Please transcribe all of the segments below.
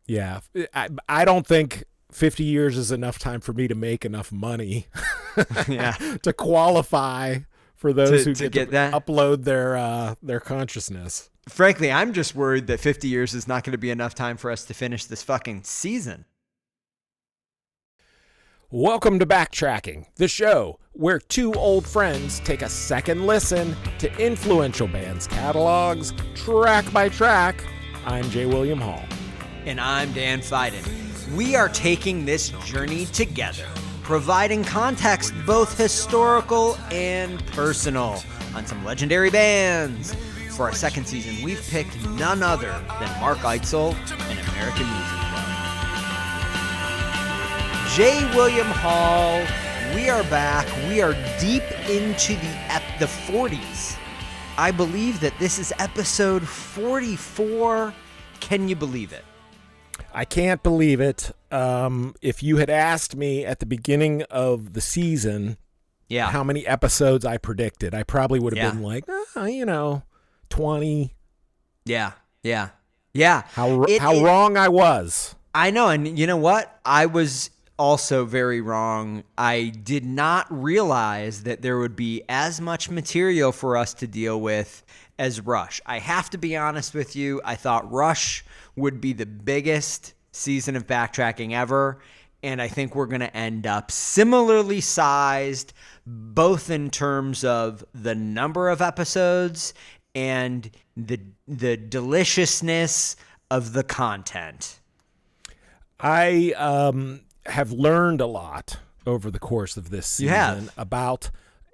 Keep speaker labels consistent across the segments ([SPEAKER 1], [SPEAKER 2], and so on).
[SPEAKER 1] Yeah. I don't think 50 years is enough time for me to make enough money
[SPEAKER 2] Yeah.
[SPEAKER 1] to qualify for those who
[SPEAKER 2] to
[SPEAKER 1] get to
[SPEAKER 2] that.
[SPEAKER 1] upload their consciousness.
[SPEAKER 2] Frankly, I'm just worried that 50 years is not going to be enough time for us to finish this fucking season.
[SPEAKER 1] Welcome to Backtracking, the show where two old friends take a second listen to influential bands' catalogs, track by track. I'm J. William Hall.
[SPEAKER 2] And I'm Dan Fiden. We are taking this journey together, providing context both historical and personal on some legendary bands. For our second season, we've picked none other than Mark Eitzel and American Music Club. J. William Hall, we are back. We are deep into the 40s. I believe that this is episode 44. Can you believe it?
[SPEAKER 1] I can't believe it. If you had asked me at the beginning of the season how many episodes I predicted, I probably would have been like, 20.
[SPEAKER 2] Yeah.
[SPEAKER 1] How wrong I was.
[SPEAKER 2] I know, and you know what? I was also very wrong. I did not realize that there would be as much material for us to deal with as Rush. I have to be honest with you. I thought Rush would be the biggest season of backtracking ever, and I think we're going to end up similarly sized, both in terms of the number of episodes and the deliciousness of the content.
[SPEAKER 1] I have learned a lot over the course of this season about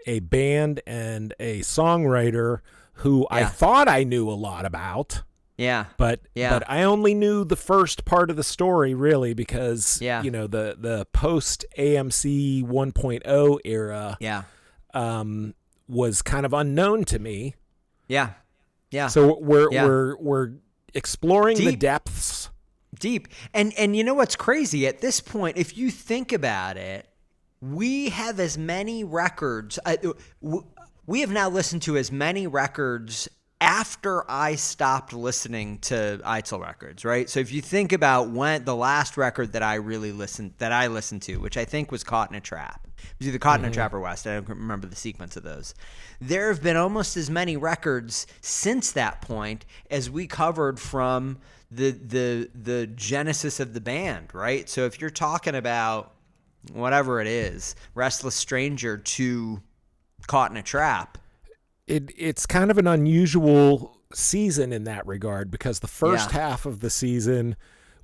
[SPEAKER 1] a band and a songwriter who I thought I knew a lot about.
[SPEAKER 2] Yeah.
[SPEAKER 1] But I only knew the first part of the story, really, because the post AMC 1.0 era was kind of unknown to me.
[SPEAKER 2] Yeah.
[SPEAKER 1] So we're exploring the depths.
[SPEAKER 2] Deep. And you know what's crazy? At this point, if you think about it, we have as many records. We have now listened to as many records after I stopped listening to Eitzel records, right? So if you think about when the last record that I listened to, which I think was Caught in a Trap. It was either Caught in a Trap or West. I don't remember the sequence of those. There have been almost as many records since that point as we covered from the genesis of the band, right? So if you're talking about whatever it is, Restless Stranger to Caught in a Trap,
[SPEAKER 1] it's kind of an unusual season in that regard, because the first half of the season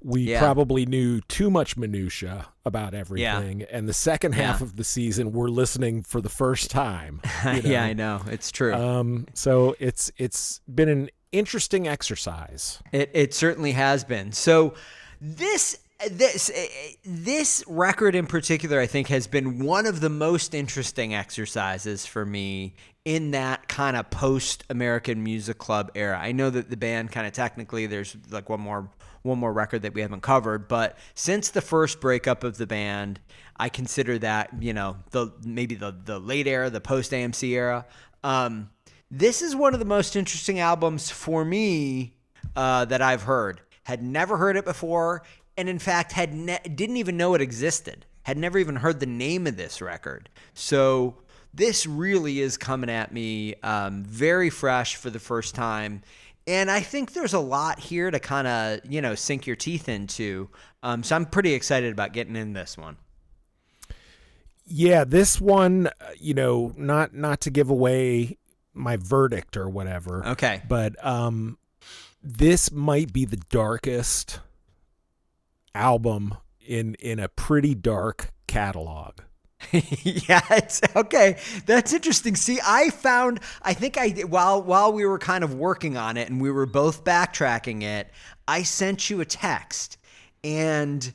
[SPEAKER 1] we probably knew too much minutia about everything, and the second half of the season we're listening for the first time.
[SPEAKER 2] Yeah, I know, it's true.
[SPEAKER 1] So it's been an interesting exercise.
[SPEAKER 2] It certainly has been. So this record in particular, I think, has been one of the most interesting exercises for me in that kind of post-American Music Club era. I know that the band kind of technically there's like one more record that we haven't covered, but since the first breakup of the band, I consider that, the late era, the post-AMC era. This is one of the most interesting albums for me that I've heard. Had never heard it before, and in fact didn't even know it existed. Had never even heard the name of this record. So this really is coming at me very fresh for the first time. And I think there's a lot here to kind of, sink your teeth into. So I'm pretty excited about getting in this one.
[SPEAKER 1] Yeah, this one, not to give away my verdict or whatever.
[SPEAKER 2] Okay.
[SPEAKER 1] But this might be the darkest album in a pretty dark catalog.
[SPEAKER 2] Yeah, it's okay. That's interesting. See, while we were kind of working on it and we were both backtracking it, I sent you a text, and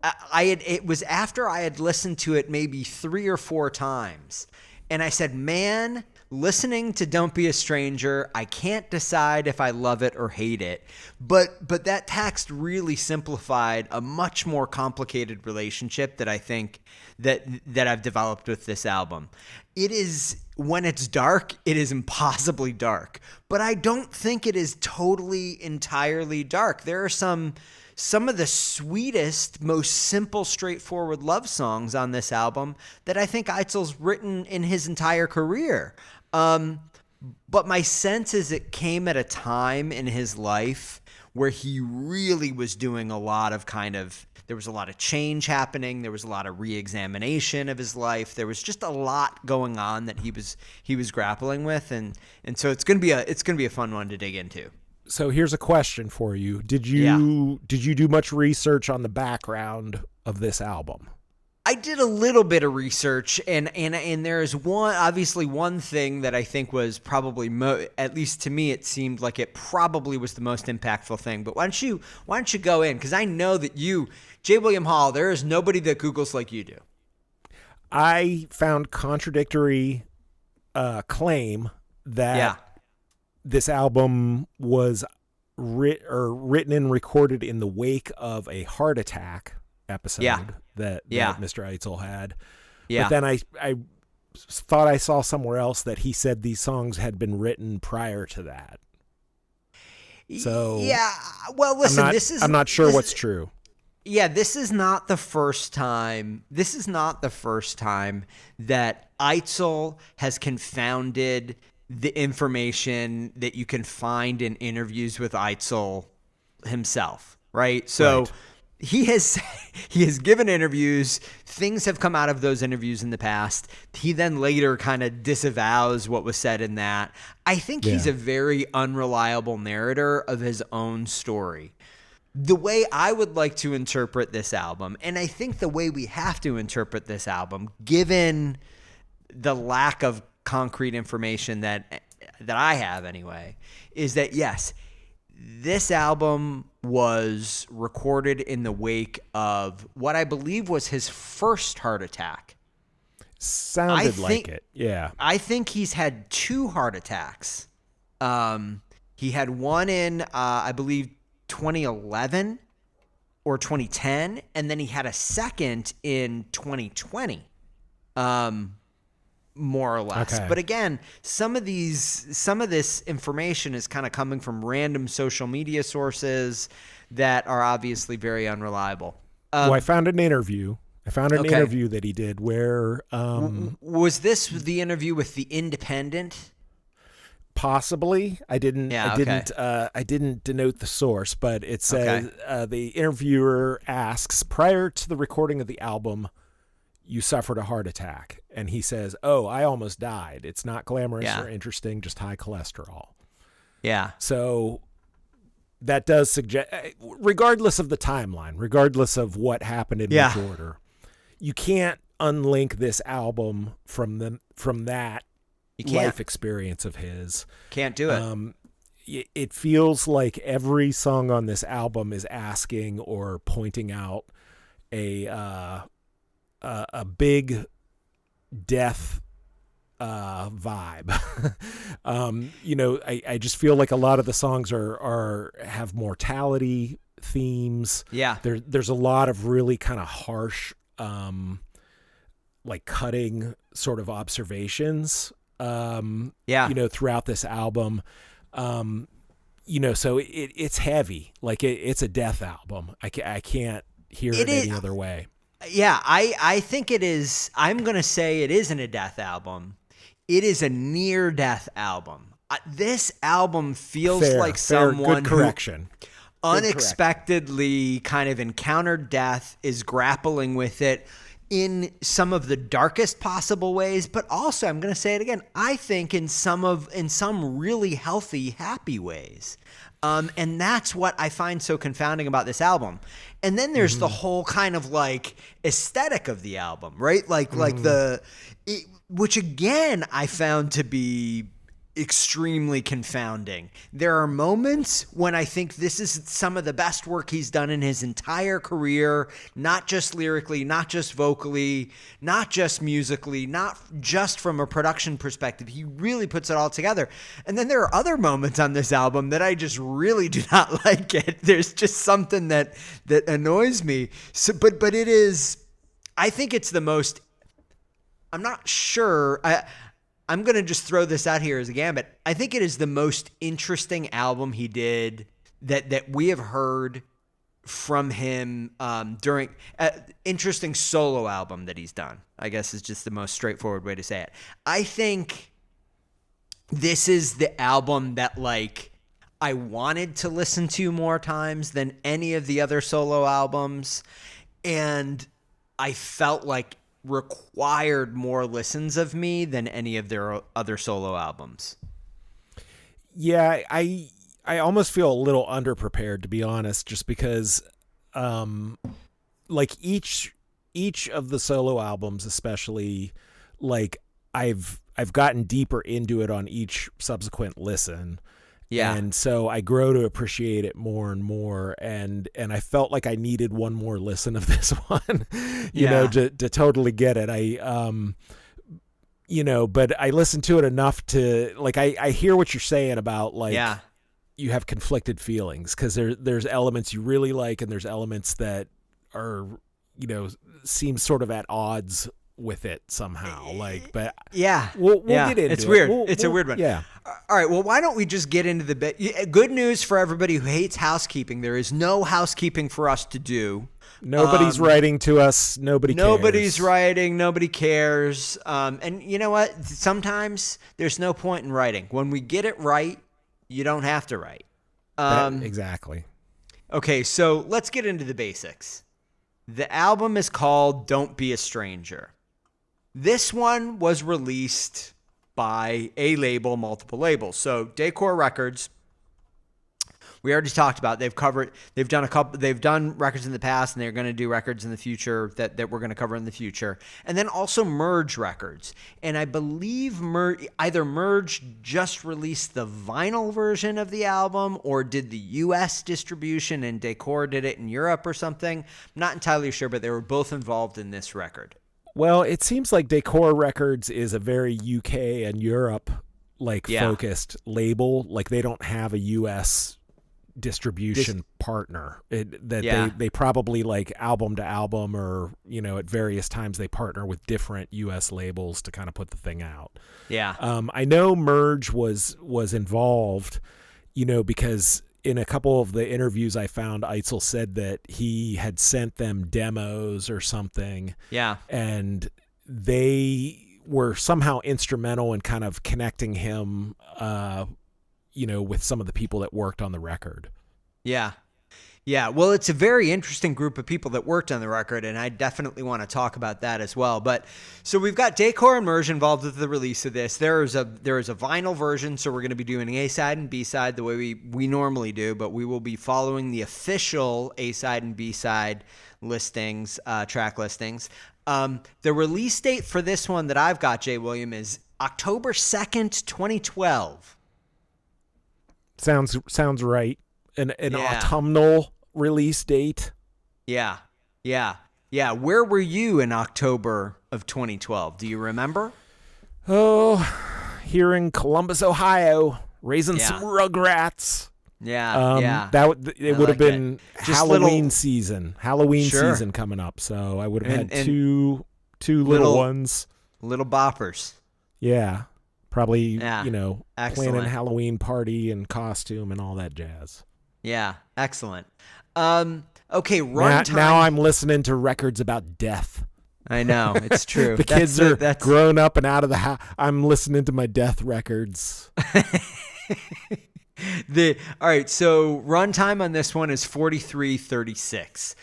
[SPEAKER 2] it was after I had listened to it maybe 3 or 4 times, and I said, man, listening to Don't Be a Stranger, I can't decide if I love it or hate it. But that text really simplified a much more complicated relationship that I think that I've developed with this album. it is, when it's dark, it is impossibly dark. But I don't think it is totally, entirely dark. There are some of the sweetest, most simple, straightforward love songs on this album that I think Eitzel's written in his entire career. But my sense is it came at a time in his life where he really was doing a lot of there was a lot of change happening. There was a lot of re-examination of his life. There was just a lot going on that he was grappling with. And so it's going to be a fun one to dig into.
[SPEAKER 1] So here's a question for you. Did you do much research on the background of this album?
[SPEAKER 2] I did a little bit of research, and there's one thing that I think was probably at least to me, it seemed like it probably was the most impactful thing. But why don't you go in? Because I know that J. William Hall, there is nobody that Googles like you do.
[SPEAKER 1] I found contradictory claim that this album was written and recorded in the wake of a heart attack episode that Mr. Eitzel had. Yeah. But then I thought I saw somewhere else that he said these songs had been written prior to that. So
[SPEAKER 2] well, listen,
[SPEAKER 1] I'm not sure what's true.
[SPEAKER 2] Yeah, this is not the first time that Eitzel has confounded the information that you can find in interviews with Eitzel himself, right? So right. He has given interviews. Things have come out of those interviews in the past. He then later kind of disavows what was said in that. I think he's a very unreliable narrator of his own story. The way I would like to interpret this album, and I think the way we have to interpret this album, given the lack of concrete information that I have anyway, is that yes, this album was recorded in the wake of what I believe was his first heart attack.
[SPEAKER 1] Sounded like it, yeah.
[SPEAKER 2] I think he's had 2 heart attacks. He had one in, I believe, 2011 or 2010, and then he had a second in 2020. More or less. Okay. But again, some of this information is kind of coming from random social media sources that are obviously very unreliable.
[SPEAKER 1] Well, I found an interview. Interview that he did where
[SPEAKER 2] was this the interview with The Independent?
[SPEAKER 1] Possibly. I didn't denote the source, but it says the interviewer asks, prior to the recording of the album, you suffered a heart attack. And he says, "Oh, I almost died. It's not glamorous or interesting, just high cholesterol."
[SPEAKER 2] Yeah.
[SPEAKER 1] So that does suggest, regardless of the timeline, regardless of what happened in which order, you can't unlink this album from that life experience of his.
[SPEAKER 2] Can't do it.
[SPEAKER 1] It feels like every song on this album is asking or pointing out a big death vibe. I just feel like a lot of the songs have mortality themes.
[SPEAKER 2] Yeah.
[SPEAKER 1] There's a lot of really kind of harsh, like cutting sort of observations, throughout this album. So it's heavy. Like it's a death album. I can't hear it any other way.
[SPEAKER 2] Yeah, I think it is. I'm going to say it isn't a death album. It is a near-death album. This album feels like someone
[SPEAKER 1] who
[SPEAKER 2] unexpectedly kind of encountered death, is grappling with it in some of the darkest possible ways, but also, I'm going to say it again, I think in some really healthy, happy ways. And that's what I find so confounding about this album. And then there's the whole kind of like aesthetic of the album, right? Which again, I found to be extremely confounding. There are moments when I think this is some of the best work he's done in his entire career, not just lyrically, not just vocally, not just musically, not just from a production perspective. He really puts it all together. And then there are other moments on this album that I just really do not like it. There's just something that annoys me. So, but it is, I think it's the most, I'm not sure. I'm going to just throw this out here as a gambit. I think it is the most interesting album he did that we have heard from him during interesting solo album that he's done, I guess, is just the most straightforward way to say it. I think this is the album that like I wanted to listen to more times than any of the other solo albums, and I felt like required more listens of me than any of their other solo albums.
[SPEAKER 1] Yeah, I almost feel a little underprepared, to be honest, just because like each of the solo albums, especially, like I've gotten deeper into it on each subsequent listen.
[SPEAKER 2] Yeah.
[SPEAKER 1] And so I grow to appreciate it more and more. And I felt like I needed one more listen of this one, you know, to totally get it. But I listened to it enough to like, I hear what you're saying about like, you have conflicted feelings because there's elements you really like and there's elements that are, you know, seem sort of at odds with it somehow. Like, but we'll get into it.
[SPEAKER 2] It's weird. It's a weird one.
[SPEAKER 1] Yeah.
[SPEAKER 2] All right. Well, why don't we just get into the bit? Good news for everybody who hates housekeeping. There is no housekeeping for us to do.
[SPEAKER 1] Nobody's writing to us. Nobody's
[SPEAKER 2] writing. Nobody cares. And you know what? Sometimes there's no point in writing. When we get it right, you don't have to write.
[SPEAKER 1] Exactly.
[SPEAKER 2] Okay. So let's get into the basics. The album is called Don't Be a Stranger. This one was released by a label, multiple labels. So Decor Records, we already talked about. They've done records in the past, and they're going to do records in the future that we're going to cover in the future. And then also Merge Records. And I believe either Merge just released the vinyl version of the album or did the US distribution and Decor did it in Europe or something. I'm not entirely sure, but they were both involved in this record.
[SPEAKER 1] Well, it seems like Decor Records is a very UK and Europe focused label. Like they don't have a US distribution partner. They probably like album to album or, you know, at various times they partner with different US labels to kind of put the thing out.
[SPEAKER 2] Yeah.
[SPEAKER 1] I know Merge was involved, you know, because in a couple of the interviews I found, Eitzel said that he had sent them demos or something.
[SPEAKER 2] Yeah.
[SPEAKER 1] And they were somehow instrumental in kind of connecting him, you know, with some of the people that worked on the record.
[SPEAKER 2] Yeah. Yeah. Well, it's a very interesting group of people that worked on the record, and I definitely want to talk about that as well. But so we've got Decor and Merge involved with the release of this. There is a vinyl version, so we're going to be doing A-side and B-side the way we normally do, but we will be following the official A-side and B-side listings, track listings. The release date for this one that I've got, Jay William, is October 2nd, 2012.
[SPEAKER 1] Sounds right. An autumnal release date.
[SPEAKER 2] Yeah. Where were you in October of 2012? Do you remember?
[SPEAKER 1] Oh, here in Columbus, Ohio, raising some rugrats. It would have been Halloween season coming up. So I would have had two little ones,
[SPEAKER 2] little boppers.
[SPEAKER 1] Yeah. Probably, you know,
[SPEAKER 2] excellent.
[SPEAKER 1] Planning Halloween party and costume and all that jazz.
[SPEAKER 2] Yeah, excellent. Okay, runtime.
[SPEAKER 1] Now I'm listening to records about death.
[SPEAKER 2] I know, it's true.
[SPEAKER 1] The kids are grown up and out of the house. I'm listening to my death records.
[SPEAKER 2] All right, so runtime on this one is 43:36.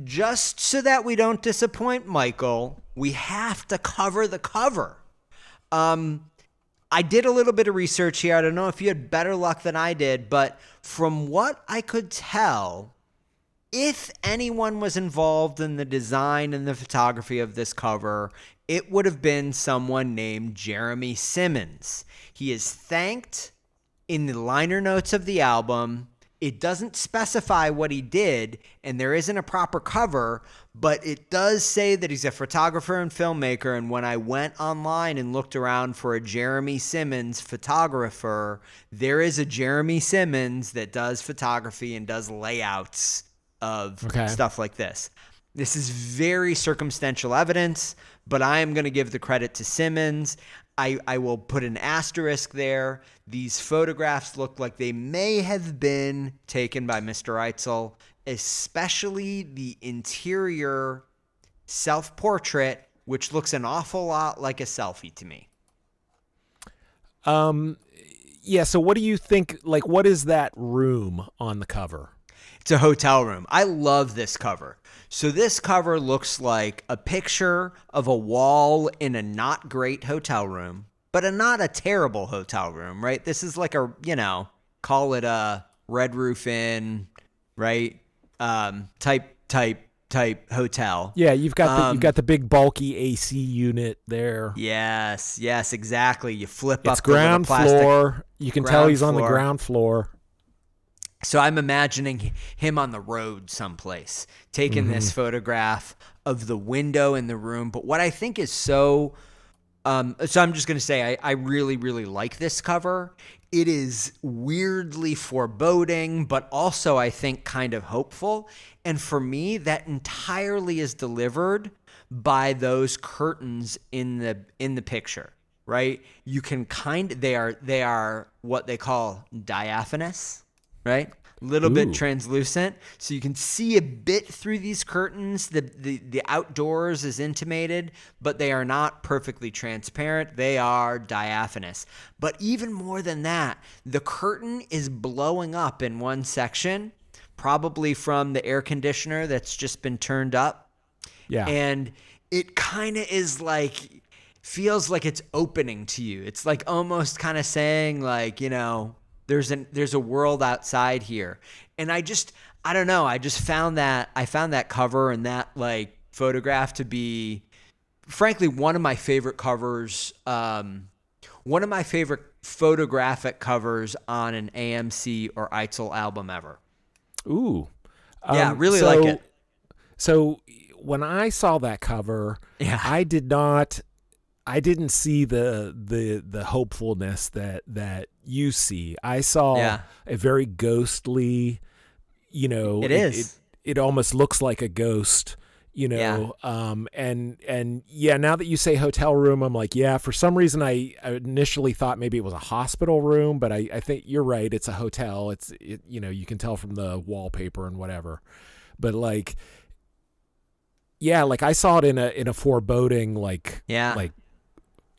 [SPEAKER 2] Just so that we don't disappoint Michael, we have to cover the cover. I did a little bit of research here. I don't know if you had better luck than I did, but from what I could tell, if anyone was involved in the design and the photography of this cover, it would have been someone named Jeremy Simmons. He is thanked in the liner notes of the album. It doesn't specify what he did, and there isn't a proper cover, but it does say that he's a photographer and filmmaker. And when I went online and looked around for a Jeremy Simmons photographer, there is a Jeremy Simmons that does photography and does layouts of stuff like this. This is very circumstantial evidence, but I am going to give the credit to Simmons. I will put an asterisk there. These photographs look like they may have been taken by Mr. Eitzel, especially the interior self-portrait, which looks an awful lot like a selfie to me.
[SPEAKER 1] Yeah, so what do you think, like, what is that room on the cover?
[SPEAKER 2] It's a hotel room. I love this cover. So this cover looks like a picture of a wall in a not great hotel room, but not a terrible hotel room, right? This is like a, call it a Red Roof Inn, right? Type hotel.
[SPEAKER 1] Yeah, you've got the big bulky AC unit there.
[SPEAKER 2] Yes, exactly. You flip up
[SPEAKER 1] ground
[SPEAKER 2] the plastic
[SPEAKER 1] floor. You can tell he's on the ground floor.
[SPEAKER 2] So I'm imagining him on the road someplace, taking this photograph of the window in the room. But what I think is so I'm just going to say I really, really like this cover. It is weirdly foreboding, but also I think kind of hopeful. And for me, that entirely is delivered by those curtains in the picture, right? You can they are what they call diaphanous, right? A little bit translucent, so you can see a bit through these curtains. The outdoors is intimated, but they are not perfectly transparent. They are diaphanous. But even more than that, the curtain is blowing up in one section, probably from the air conditioner that's just been turned up.
[SPEAKER 1] Yeah.
[SPEAKER 2] And it kind of is like, feels like it's opening to you. It's like almost kind of saying like, there's a world outside here. And I don't know. I found that cover and that like photograph to be, frankly, one of my favorite covers. One of my favorite photographic covers on an AMC or Eitzel album ever.
[SPEAKER 1] Ooh.
[SPEAKER 2] Yeah, really like it.
[SPEAKER 1] So when I saw that cover, I didn't see the hopefulness that you see. I saw a very ghostly,
[SPEAKER 2] it is.
[SPEAKER 1] It almost looks like a ghost, now that you say hotel room, I'm like, for some reason I initially thought maybe it was a hospital room, but I think you're right. It's a hotel. You can tell from the wallpaper and whatever, but like I saw it in a foreboding, like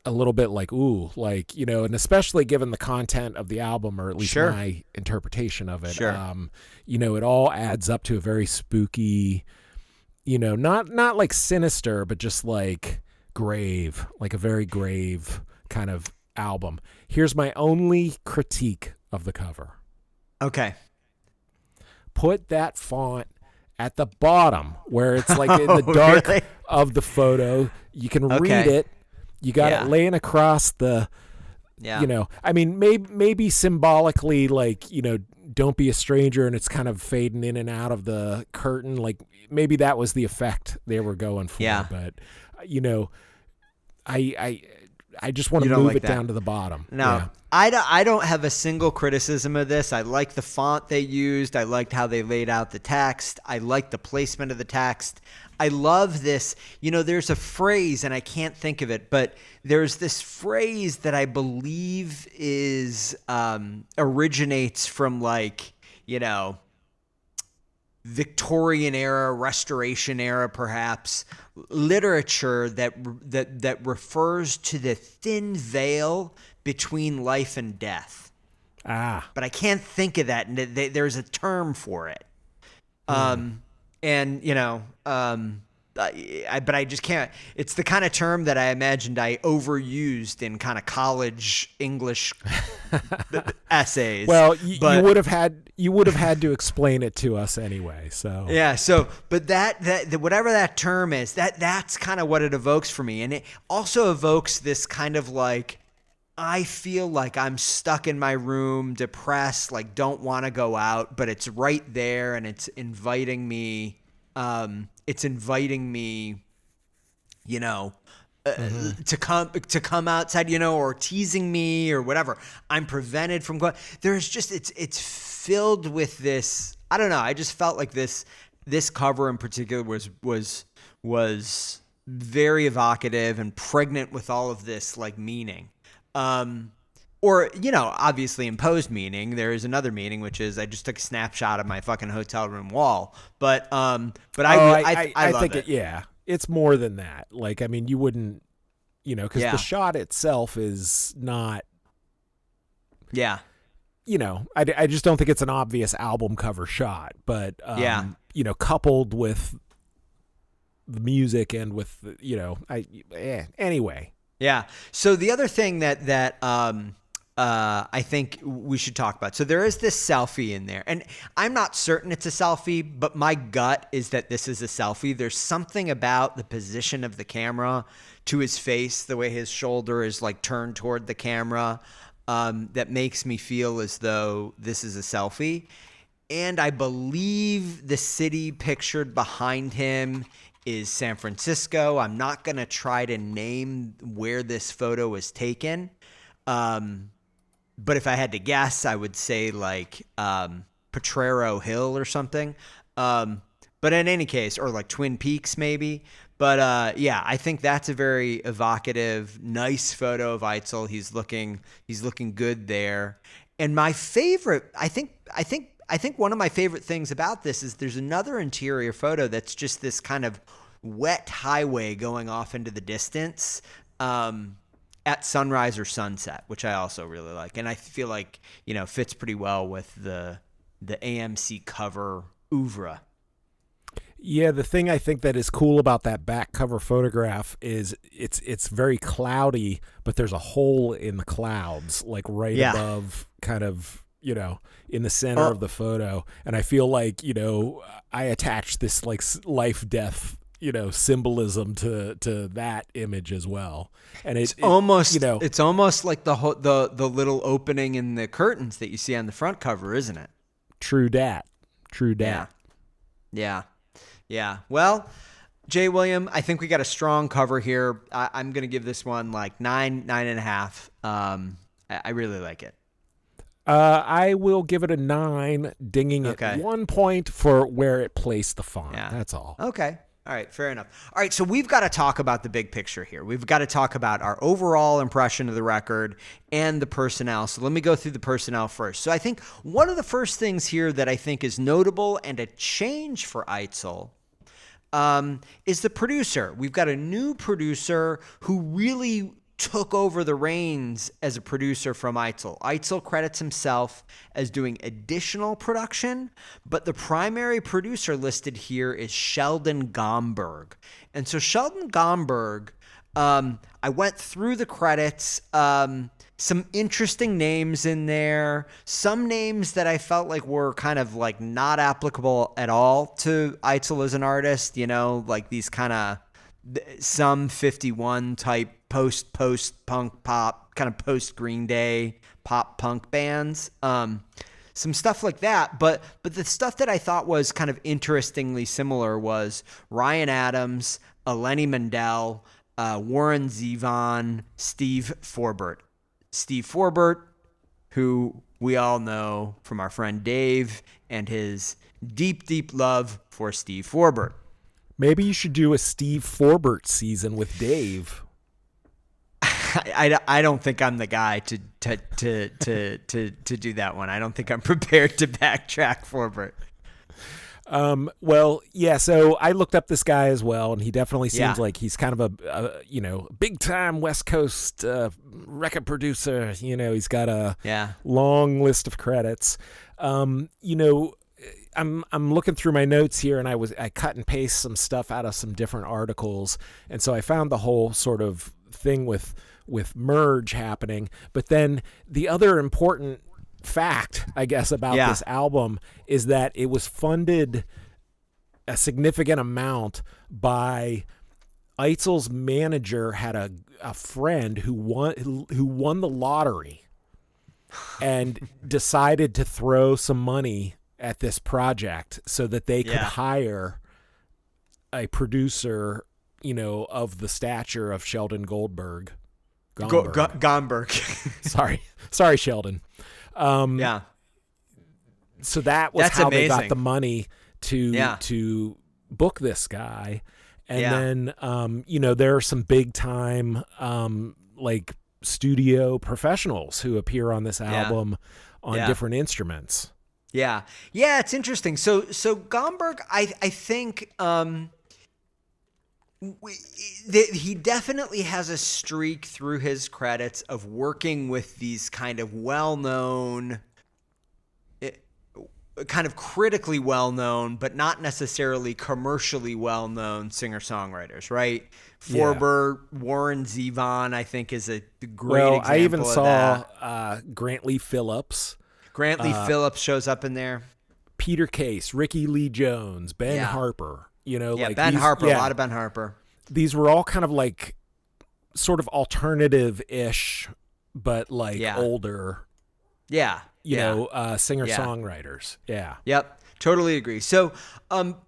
[SPEAKER 1] a little bit like, ooh, like, and especially given the content of the album, or at least my interpretation of it, it all adds up to a very spooky, not like sinister, but just like grave, like a very grave kind of album. Here's my only critique of the cover.
[SPEAKER 2] Okay.
[SPEAKER 1] Put that font at the bottom where it's like in the dark of the photo. You can read it. You got it laying across the, maybe symbolically, like, don't be a stranger, and it's kind of fading in and out of the curtain. Like maybe that was the effect they were going for.
[SPEAKER 2] Yeah.
[SPEAKER 1] But, I just want to move it down to the bottom.
[SPEAKER 2] No, I don't have a single criticism of this. I like the font they used. I liked how they laid out the text. I liked the placement of the text. I love this. There's a phrase, and I can't think of it, but there's this phrase that I believe originates from like, Victorian era, Restoration era, perhaps, literature that refers to the thin veil between life and death. But I can't think of that, and there's a term for it. But I just can't. It's the kind of term that I imagined I overused in kind of college English essays.
[SPEAKER 1] Well, you would have had to explain it to us anyway. So
[SPEAKER 2] yeah. So, but that whatever that term is, that's kind of what it evokes for me, and it also evokes this kind of like, I feel like I'm stuck in my room, depressed, like don't want to go out, but it's right there, and it's inviting me. To come outside, or teasing me or whatever. I'm prevented from going. There's just, it's filled with this, I don't know. I just felt like this this cover in particular was very evocative and pregnant with all of this like meaning. Or, obviously imposed meaning. There is another meaning, which is I just took a snapshot of my fucking hotel room wall. But I love
[SPEAKER 1] think
[SPEAKER 2] it.
[SPEAKER 1] Yeah, it's more than that. Like, I mean, you wouldn't, because the shot itself is not.
[SPEAKER 2] Yeah.
[SPEAKER 1] I just don't think it's an obvious album cover shot. But, coupled with the music and with, anyway.
[SPEAKER 2] Yeah. So the other thing that I think we should talk about. So there is this selfie in there, and I'm not certain it's a selfie, but my gut is that this is a selfie. There's something about the position of the camera to his face, the way his shoulder is like turned toward the camera, that makes me feel as though this is a selfie. And I believe the city pictured behind him is San Francisco. I'm not going to try to name where this photo was taken. But if I had to guess, I would say like Potrero Hill or something. But in any case, or like Twin Peaks maybe. But I think that's a very evocative, nice photo of Eitzel. He's looking good there. And my favorite, I think one of my favorite things about this is there's another interior photo that's just this kind of wet highway going off into the distance at sunrise or sunset, which I also really like. And I feel like, fits pretty well with the AMC cover oeuvre.
[SPEAKER 1] Yeah, the thing I think that is cool about that back cover photograph is it's very cloudy, but there's a hole in the clouds, like right above kind of, in the center of the photo. And I feel like, I attach this like life death, symbolism to that image as well. And it's almost
[SPEAKER 2] like the little opening in the curtains that you see on the front cover, isn't it?
[SPEAKER 1] True dat.
[SPEAKER 2] Yeah. Well, Jay William, I think we got a strong cover here. I'm going to give this one like 9.5. I really like it.
[SPEAKER 1] I will give it a 9, dinging it 1 point for where it placed the font. Yeah. That's all.
[SPEAKER 2] Okay. All right. Fair enough. All right. So we've got to talk about the big picture here. We've got to talk about our overall impression of the record and the personnel. So let me go through the personnel first. So I think one of the first things here that I think is notable and a change for Eitzel is the producer. We've got a new producer who really took over the reins as a producer from Eitzel. Eitzel credits himself as doing additional production, but the primary producer listed here is Sheldon Gomberg. And so Sheldon Gomberg, I went through the credits, some interesting names in there, some names that I felt like were kind of like not applicable at all to Eitzel as an artist, like these kind of some 51 type post-punk pop, kind of post-Green Day pop punk bands. Some stuff like that. But the stuff that I thought was kind of interestingly similar was Ryan Adams, Lenny Mandel, Warren Zevon, Steve Forbert. Steve Forbert, who we all know from our friend Dave and his deep, deep love for Steve Forbert.
[SPEAKER 1] Maybe you should do a Steve Forbert season with Dave.
[SPEAKER 2] I don't think I'm the guy to do that one. I don't think I'm prepared to backtrack Forbert.
[SPEAKER 1] Well, yeah. So I looked up this guy as well, and he definitely seems like he's kind of a big time West Coast record producer. He's got a long list of credits. I'm looking through my notes here, and I cut and paste some stuff out of some different articles, and so I found the whole sort of thing with Merge happening. But then the other important fact, I guess, about this album is that it was funded a significant amount by Eitzel's manager. Had a friend who won the lottery and decided to throw some money at this project so that they could hire a producer, of the stature of Sheldon Gomberg. Sorry, Sheldon. So that was
[SPEAKER 2] That's
[SPEAKER 1] how
[SPEAKER 2] amazing.
[SPEAKER 1] They got the money to book this guy. And then, there are some big time, like studio professionals who appear on this album on different instruments.
[SPEAKER 2] Yeah. Yeah. It's interesting. So Gomberg, I think, he definitely has a streak through his credits of working with these kind of well-known, kind of critically well-known, but not necessarily commercially well-known singer-songwriters, right? Forbert, Warren Zevon, I think, is a great example
[SPEAKER 1] I even
[SPEAKER 2] of
[SPEAKER 1] saw
[SPEAKER 2] that.
[SPEAKER 1] Grantley Phillips.
[SPEAKER 2] Phillips shows up in there.
[SPEAKER 1] Peter Case, Ricky Lee Jones, Ben Harper.
[SPEAKER 2] Ben Harper, a lot of Ben Harper.
[SPEAKER 1] These were all kind of like sort of alternative-ish, but like older.
[SPEAKER 2] Yeah.
[SPEAKER 1] Singer-songwriters. Yeah.
[SPEAKER 2] Yep. Totally agree. So, I'll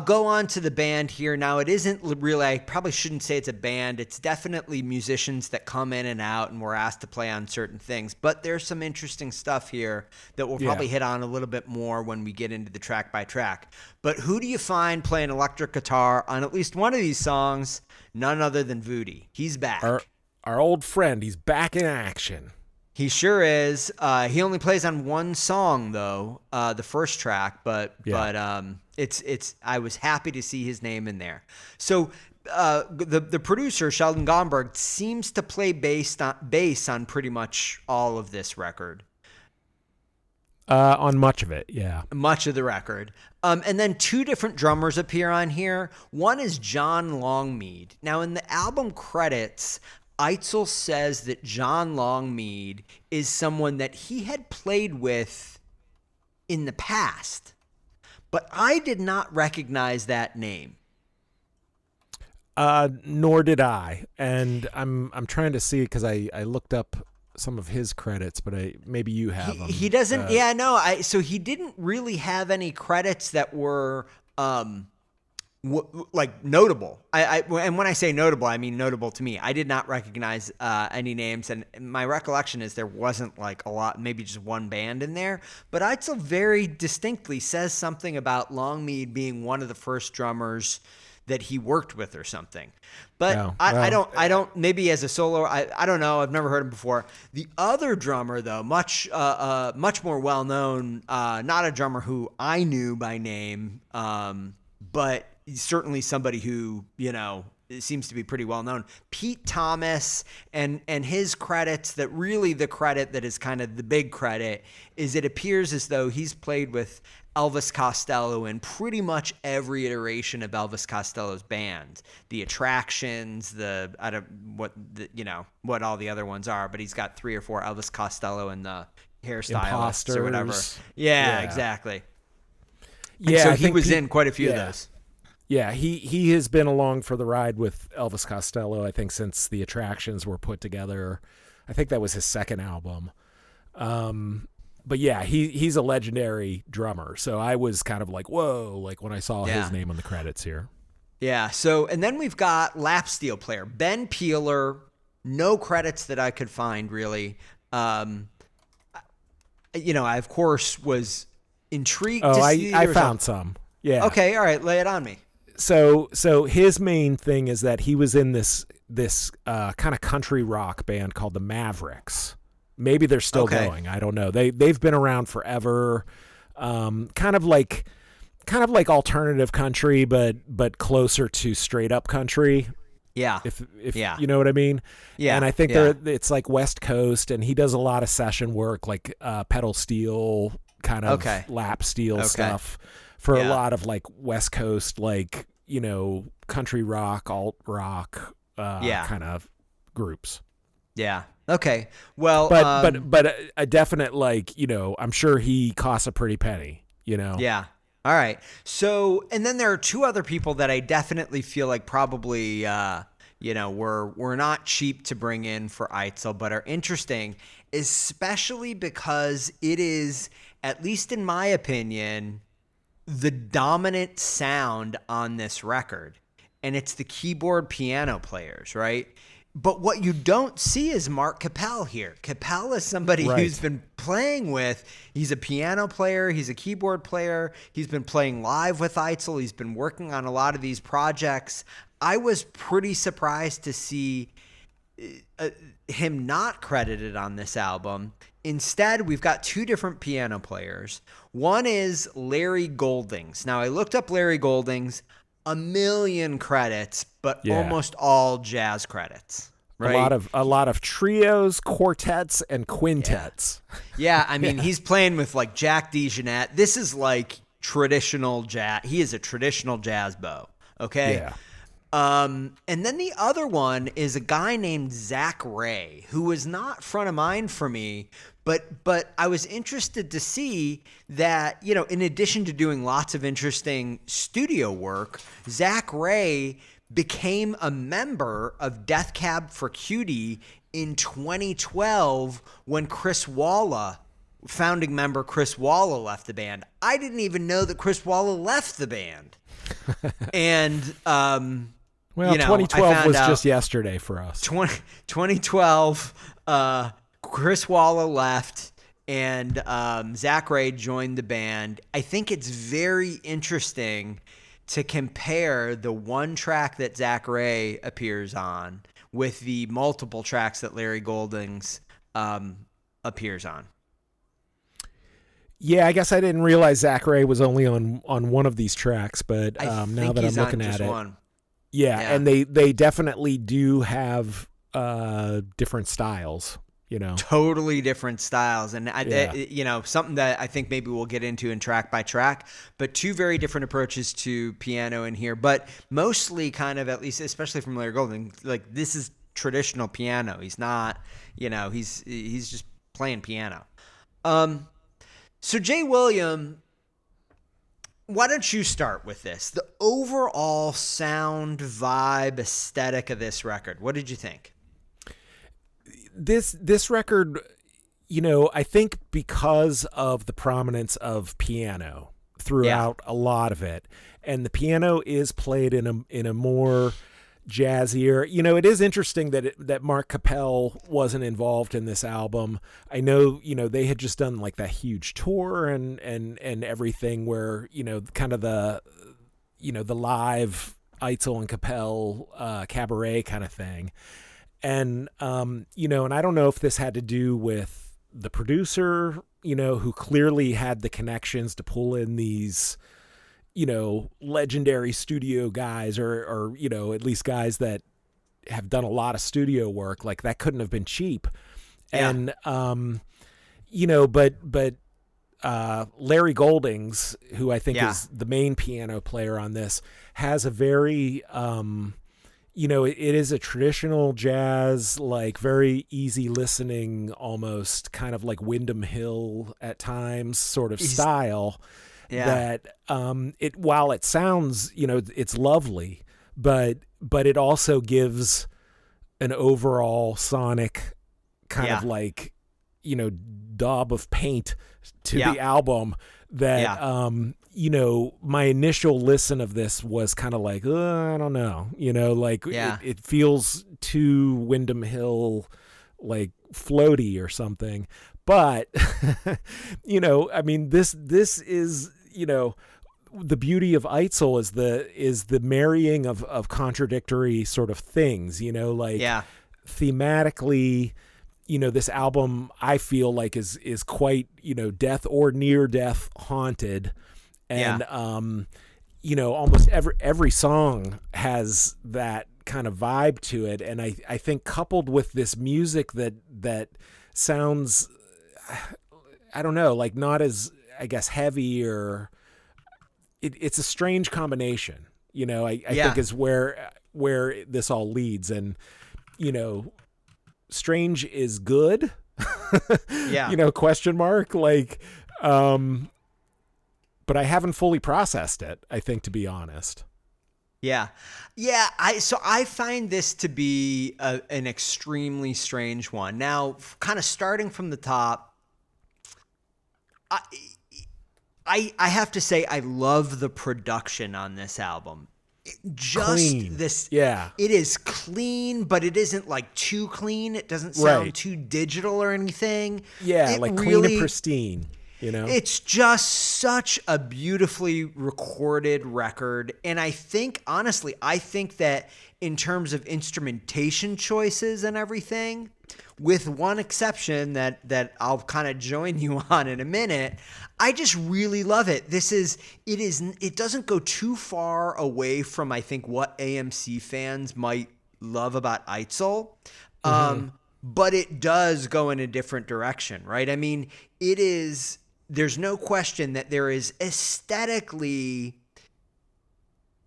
[SPEAKER 2] go on to the band here. Now, it isn't really, I probably shouldn't say it's a band. It's definitely musicians that come in and out and were asked to play on certain things. But there's some interesting stuff here that we'll probably hit on a little bit more when we get into the track by track. But who do you find playing electric guitar on at least one of these songs? None other than Voodie. He's back.
[SPEAKER 1] Our old friend, he's back in action.
[SPEAKER 2] He sure is. He only plays on one song though, the first track, but it's. I was happy to see his name in there. So the producer Sheldon Gomberg seems to play bass on pretty much all of this record.
[SPEAKER 1] On much of it, yeah.
[SPEAKER 2] Much of the record. And then two different drummers appear on here. One is John Longmead. Now in the album credits, Eitzel says that John Longmead is someone that he had played with in the past, but I did not recognize that name.
[SPEAKER 1] Nor did I, and I'm trying to see because I looked up some of his credits, but maybe you have them.
[SPEAKER 2] He doesn't. So he didn't really have any credits that were like notable. And when I say notable, I mean notable to me. I did not recognize any names, and my recollection is there wasn't like a lot, maybe just one band in there. But Eitzel very distinctly says something about Longmead being one of the first drummers that he worked with or something. But I don't, maybe as a solo, I don't know. I've never heard him before. The other drummer though, much more well-known, not a drummer who I knew by name, but certainly somebody who, seems to be pretty well known. Pete Thomas and his credits, that really the credit that is kind of the big credit is it appears as though he's played with Elvis Costello in pretty much every iteration of Elvis Costello's band. The Attractions, what all the other ones are, but he's got 3 or 4 Elvis Costello and the Hairstylists or whatever. Yeah, exactly.
[SPEAKER 1] Yeah,
[SPEAKER 2] so he was in quite a few of those.
[SPEAKER 1] Yeah, he has been along for the ride with Elvis Costello, I think, since the Attractions were put together. I think that was his second album. But yeah, he's a legendary drummer. So I was kind of like, whoa, like when I saw his name on the credits here.
[SPEAKER 2] Yeah, so, and then we've got lap steel player, Ben Peeler, no credits that I could find really. I of course was intrigued to see.
[SPEAKER 1] I found some. Yeah.
[SPEAKER 2] Okay, all right, lay it on me.
[SPEAKER 1] So his main thing is that he was in this kind of country rock band called the Mavericks. Maybe they're still going. I don't know. They've been around forever. Kind of like alternative country, but closer to straight up country.
[SPEAKER 2] Yeah.
[SPEAKER 1] If you know what I mean. Yeah. And I think it's like West Coast, and he does a lot of session work, like pedal steel kind of lap steel stuff for a lot of like West Coast, like, country rock, alt rock, kind of groups.
[SPEAKER 2] Yeah. Okay. Well,
[SPEAKER 1] but a definite, like, I'm sure he costs a pretty penny,
[SPEAKER 2] Yeah. All right. So, and then there are 2 other people that I definitely feel like probably, were not cheap to bring in for Eitzel, but are interesting, especially because it is, at least in my opinion, the dominant sound on this record. And it's the keyboard piano players, right? But what you don't see is Mark Capel here. Capel is somebody who's been playing with, he's a piano player, he's a keyboard player, he's been playing live with Eitzel, he's been working on a lot of these projects. I was pretty surprised to see him not credited on this album. Instead, we've got two different piano players. One is Larry Goldings. Now, I looked up Larry Goldings. 1 million credits, but almost all jazz credits. Right?
[SPEAKER 1] A lot of trios, quartets, and quintets.
[SPEAKER 2] Yeah, I mean, he's playing with like Jack DeJohnette. This is like traditional jazz. He is a traditional jazz bow. Okay.
[SPEAKER 1] Yeah.
[SPEAKER 2] And then the other one is a guy named Zach Ray, who was not front of mind for me, but I was interested to see that, you know, in addition to doing lots of interesting studio work, Zach Ray became a member of Death Cab for Cutie in 2012 when Chris Walla, founding member Chris Walla, left the band. I didn't even know that Chris Walla left the band. And,
[SPEAKER 1] well, 2012 was just yesterday for us.
[SPEAKER 2] 2012, Chris Walla left and Zach Ray joined the band. I think it's very interesting to compare the one track that Zach Ray appears on with the multiple tracks that Larry Goldings appears on.
[SPEAKER 1] Yeah, I guess I didn't realize Zach Ray was only on one of these tracks, but now that I'm looking at it. Yeah, and they definitely do have different styles, you know.
[SPEAKER 2] Totally different styles. And, you know, something that I think maybe we'll get into in track by track, but two very different approaches to piano in here. But mostly kind of, at least, especially from Larry Golding, like this is traditional piano. He's not, you know, he's just playing piano. So Jay William, why don't you start with this? The overall sound, vibe, aesthetic of this record. What did you think?
[SPEAKER 1] This record, you know, I think because of the prominence of piano throughout a lot of it, and the piano is played in a more jazzier. You know, it is interesting that Mark Capel wasn't involved in this album. I know, you know, they had just done like that huge tour and everything where, you know, kind of the, you know, the live Eitzel and Capel cabaret kind of thing. And, you know, and I don't know if this had to do with the producer, you know, who clearly had the connections to pull in these, you know, legendary studio guys or, you know, at least guys that have done a lot of studio work. Like that couldn't have been cheap. Yeah. And, you know, but Larry Goldings, who I think is the main piano player on this, has a very, you know, it is a traditional jazz, like very easy listening, almost kind of like Windham Hill at times sort of style. Yeah. That it, while it sounds, you know, it's lovely, but it also gives an overall sonic kind of like, you know, daub of paint to the album that, you know, my initial listen of this was kind of like, I don't know, you know, like it feels too Windham Hill, like floaty or something. But, you know, I mean, this is, you know, the beauty of Eitzel is the marrying of contradictory sort of things, you know, like thematically, you know, this album I feel like is quite, you know, death or near death haunted. And, you know, almost every song has that kind of vibe to it. And I think coupled with this music that sounds, I don't know, like not as, I guess, heavy or it's a strange combination, you know, I think is where this all leads. And, you know, strange is good, you know, question mark, like, but I haven't fully processed it, I think, to be honest.
[SPEAKER 2] Yeah. Yeah. I find this to be an extremely strange one. Now, kind of starting from the top, I have to say I love the production on this album. just
[SPEAKER 1] clean.
[SPEAKER 2] This.
[SPEAKER 1] Yeah.
[SPEAKER 2] It is clean, but it isn't like too clean. It doesn't sound too digital or anything.
[SPEAKER 1] Yeah,
[SPEAKER 2] it
[SPEAKER 1] like
[SPEAKER 2] really,
[SPEAKER 1] clean and pristine, you know?
[SPEAKER 2] It's just such a beautifully recorded record. And I think, honestly, that in terms of instrumentation choices and everything, with one exception that I'll kind of join you on in a minute, I just really love it. It doesn't go too far away from, I think, what AMC fans might love about Eitzel. But it does go in a different direction, right? I mean, there's no question that there is aesthetically,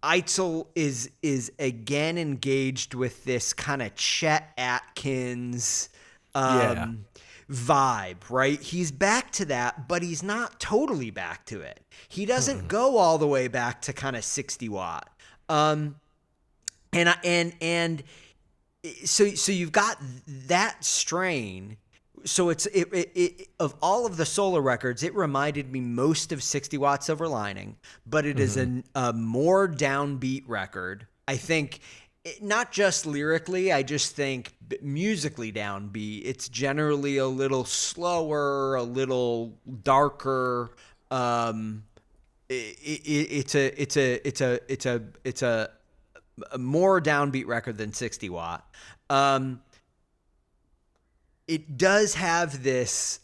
[SPEAKER 2] Eitzel is again engaged with this kind of Chet Atkins vibe, right? He's back to that, but he's not totally back to it. He doesn't go all the way back to kind of 60 watt. So you've got that strain. So it of all of the solo records, it reminded me most of 60 Watt Silver Lining, but it is a more downbeat record. I think not just lyrically, I just think musically downbeat. It's generally a little slower, a little darker. It's a more downbeat record than 60 Watt. It does have this,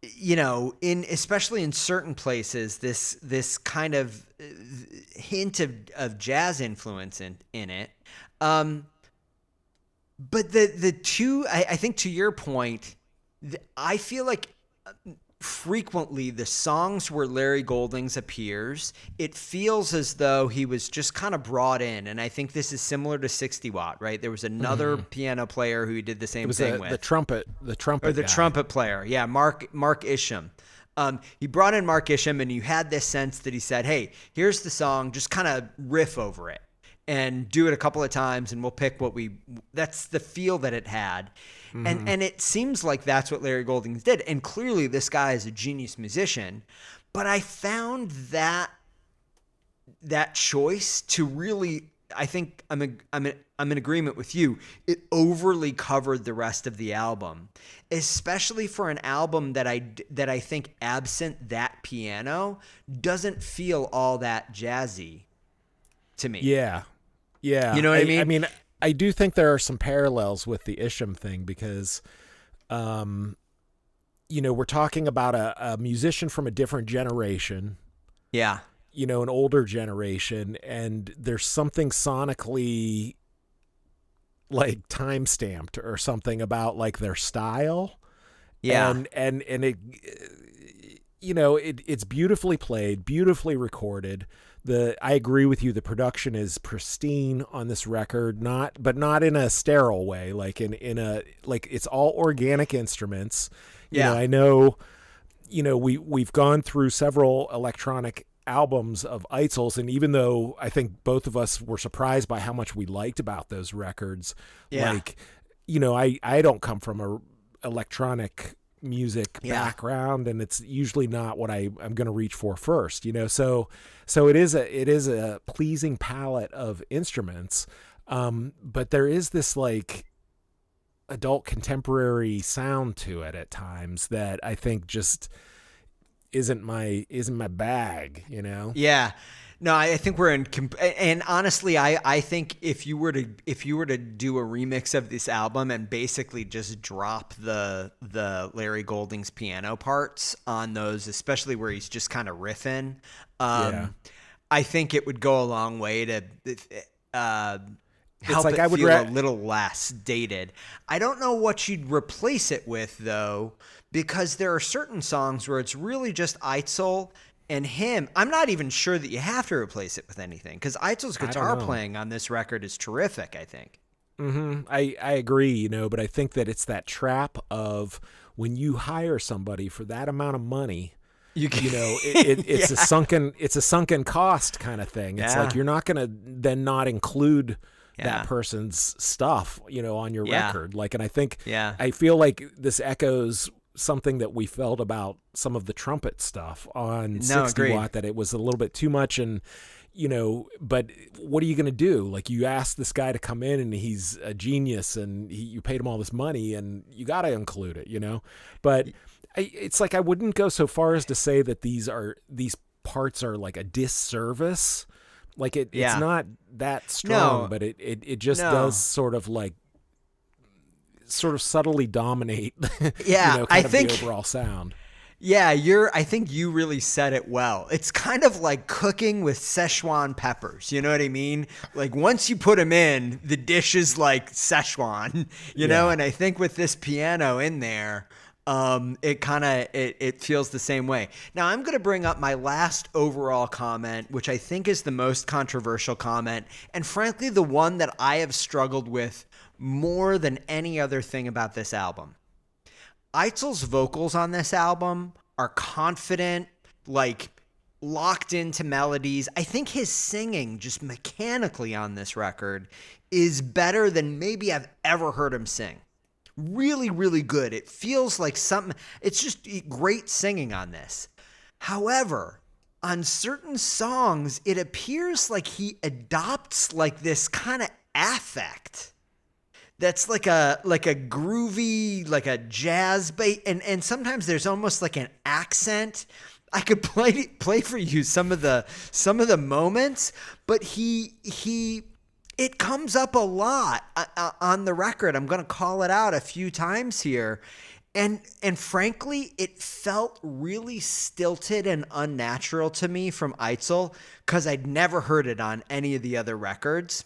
[SPEAKER 2] especially in certain places, this kind of hint of jazz influence in it. But the two, I think to your point, I feel like frequently the songs where Larry Goldings appears, it feels as though he was just kind of brought in. And I think this is similar to 60 Watt, right? There was another piano player who he did the same thing with.
[SPEAKER 1] The trumpet
[SPEAKER 2] player. Yeah. Mark Isham. He brought in Mark Isham, and you had this sense that he said, hey, here's the song, just kind of riff over it and do it a couple of times, and we'll pick that's the feel that it had. And it seems like that's what Larry Goldings did. And clearly this guy is a genius musician, but I found that choice to really, I think I'm in agreement with you. It overly covered the rest of the album, especially for an album that I think, absent that piano, doesn't feel all that jazzy to me.
[SPEAKER 1] Yeah.
[SPEAKER 2] You know what I mean?
[SPEAKER 1] I mean, I do think there are some parallels with the Isham thing because, we're talking about a musician from a different generation.
[SPEAKER 2] Yeah.
[SPEAKER 1] An older generation, and there's something sonically like time stamped or something about like their style.
[SPEAKER 2] Yeah.
[SPEAKER 1] And it, it's beautifully played, beautifully recorded. I agree with you. The production is pristine on this record, but not in a sterile way. Like in a, like it's all organic instruments. I know, we've gone through several electronic albums of Eitzel's, and even though I think both of us were surprised by how much we liked about those records, I don't come from a electronic music background, and it's usually not what I'm going to reach for first, so it is a pleasing palette of instruments, but there is this like adult contemporary sound to it at times that I think just isn't my bag,
[SPEAKER 2] Yeah. No, I think we're in, and honestly, I think if you were to do a remix of this album and basically just drop the Larry Goldings piano parts on those, especially where he's just kind of riffing, I think it would go a long way to help it feel a little less dated. I don't know what you'd replace it with though, because there are certain songs where it's really just Eitzel and him. I'm not even sure that you have to replace it with anything, because Eitzel's guitar playing on this record is terrific, I think.
[SPEAKER 1] I agree, but I think that it's that trap of when you hire somebody for that amount of money, it's a sunken cost kind of thing. It's like you're not going to then not include that person's stuff, on your record. Like, and I think I feel like this echoes something that we felt about some of the trumpet stuff on 60
[SPEAKER 2] agreed.
[SPEAKER 1] Watt, that it was a little bit too much. And, but what are you going to do? Like, you asked this guy to come in and he's a genius and you paid him all this money and you got to include it, but it's like, I wouldn't go so far as to say that these parts are like a disservice. Like it's not that strong, but it just does sort of subtly dominate,
[SPEAKER 2] I think
[SPEAKER 1] the overall sound.
[SPEAKER 2] Yeah, I think you really said it well. It's kind of like cooking with Szechuan peppers. You know what I mean? Like, once you put them in, the dish is like Szechuan, you know? And I think with this piano in there, it feels the same way. Now, I'm going to bring up my last overall comment, which I think is the most controversial comment, and frankly, the one that I have struggled with more than any other thing about this album. Eitzel's vocals on this album are confident, like locked into melodies. I think his singing just mechanically on this record is better than maybe I've ever heard him sing. Really, really good. It feels like something. It's just great singing on this. However, on certain songs, it appears like he adopts like this kind of affect that's like a groovy, like a jazz bass, and sometimes there's almost like an accent. I could play for you some of the moments, but it comes up a lot on the record. I'm going to call it out a few times here. And frankly, it felt really stilted and unnatural to me from Eitzel because I'd never heard it on any of the other records.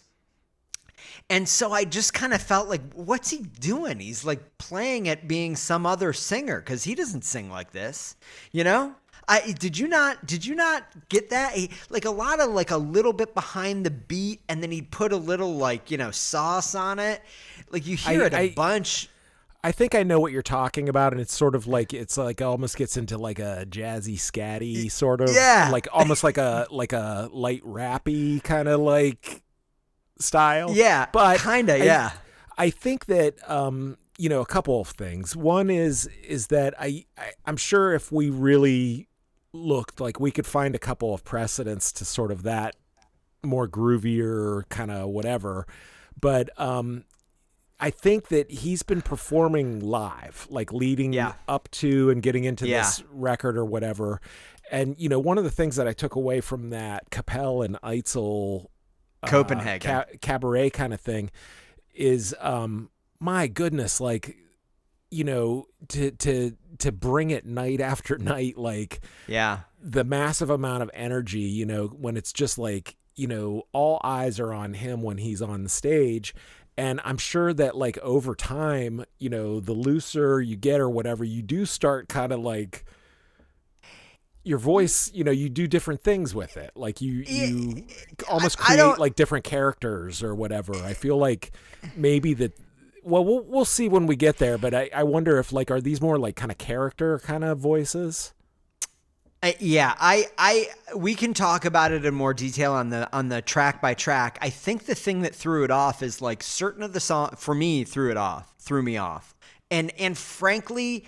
[SPEAKER 2] And so I just kind of felt like, what's he doing? He's like playing at being some other singer because he doesn't sing like this, Did you not get that? Like a lot of like a little bit behind the beat, and then he'd put a little sauce on it. Like you hear it a bunch.
[SPEAKER 1] I think I know what you're talking about, and it's sort of like almost gets into like a jazzy scatty sort of, like almost like a light rappy kind of like style.
[SPEAKER 2] Yeah,
[SPEAKER 1] but
[SPEAKER 2] kind of. Yeah,
[SPEAKER 1] I think that a couple of things. One is that I'm sure if we really looked, like we could find a couple of precedents to sort of that more groovier kind of whatever. But I think that he's been performing live, like leading up to and getting into this record or whatever. And, one of the things that I took away from that Capel and Eitzel
[SPEAKER 2] Copenhagen
[SPEAKER 1] cabaret kind of thing is, my goodness, like, to bring it night after night, like the massive amount of energy, when it's just like, all eyes are on him when he's on the stage. And I'm sure that like over time, the looser you get or whatever, you do start kind of like your voice, you do different things with it. Like you almost create like different characters or whatever. I feel like maybe that, well, we'll see when we get there, but I wonder if like, are these more like kind of character kind of voices?
[SPEAKER 2] We can talk about it in more detail on the track by track. I think the thing that threw it off is like certain of the song for me threw me off. And frankly,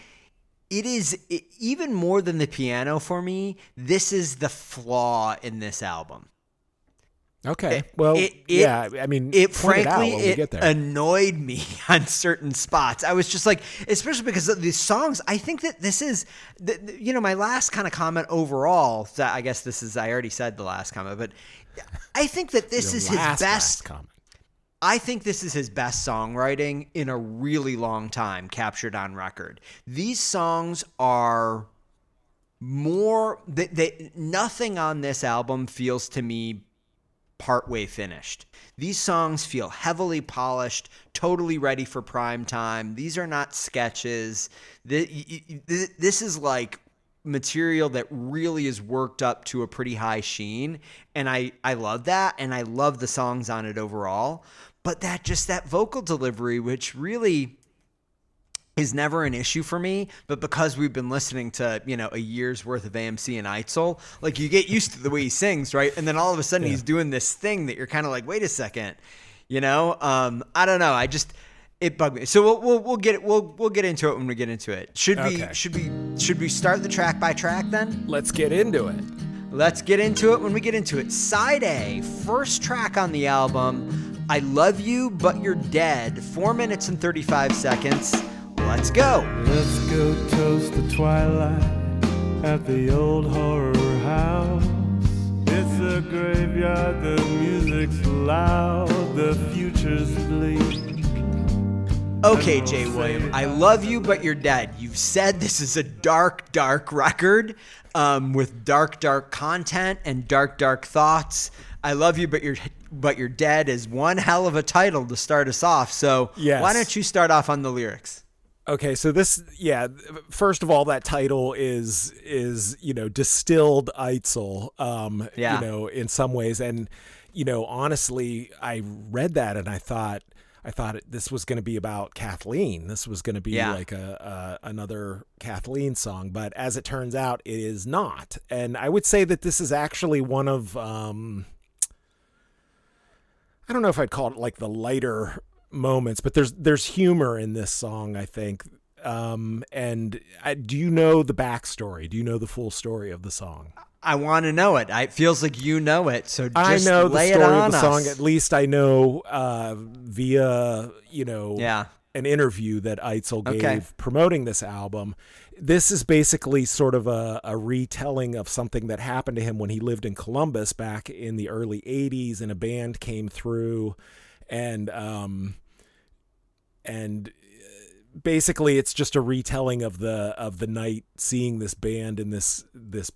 [SPEAKER 2] it is even more than the piano for me. This is the flaw in this album.
[SPEAKER 1] Okay. Well, I mean,
[SPEAKER 2] it annoyed me on certain spots. I was just like, especially because of these songs, I think that this is, my last kind of comment overall, I guess I already said the last comment, but I think that this is his best comment. I think this is his best songwriting in a really long time captured on record. These songs are more, nothing on this album feels to me partway finished. These songs feel heavily polished, totally ready for prime time. These are not sketches. This is like material that really is worked up to a pretty high sheen, and I love that, and I love the songs on it overall. But that vocal delivery, which really is never an issue for me, but because we've been listening to, a year's worth of AMC and Eitzel, like you get used to the way he sings, right? And then all of a sudden he's doing this thing that you're kind of like, wait a second, I don't know. It bugged me. So we'll get into it when we get into it. Should we start the track by track then?
[SPEAKER 1] Let's get into it.
[SPEAKER 2] Let's get into it when we get into it. Side A, first track on the album, I Love You But You're Dead, 4 minutes and 35 seconds. Let's go.
[SPEAKER 3] Let's go toast the twilight at the old horror house. It's a graveyard, the music's loud, the future's bleak.
[SPEAKER 2] Okay, Jay William, I Love You But You're Dead. You've said this is a dark, dark record with dark, dark content and dark, dark thoughts. I Love You But You're Dead is one hell of a title to start us off. So why don't you start off on the lyrics?
[SPEAKER 1] Okay, so first of all, that title is distilled Eitzel, in some ways. And, honestly, I read that and I thought this was going to be about Kathleen. This was going to be like another Kathleen song. But as it turns out, it is not. And I would say that this is actually one of, I don't know if I'd call it like the lighter moments, but there's humor in this song, I think. Do you know the backstory? Do you know the full story of the song?
[SPEAKER 2] I want to know it. It feels like you know it, so just
[SPEAKER 1] I know
[SPEAKER 2] lay
[SPEAKER 1] the story
[SPEAKER 2] it on
[SPEAKER 1] of the
[SPEAKER 2] us.
[SPEAKER 1] song. At least I know via an interview that Eitzel gave promoting this album. This is basically sort of a retelling of something that happened to him when he lived in Columbus back in the early 80s, and a band came through, and basically it's just a retelling of the night seeing this band in this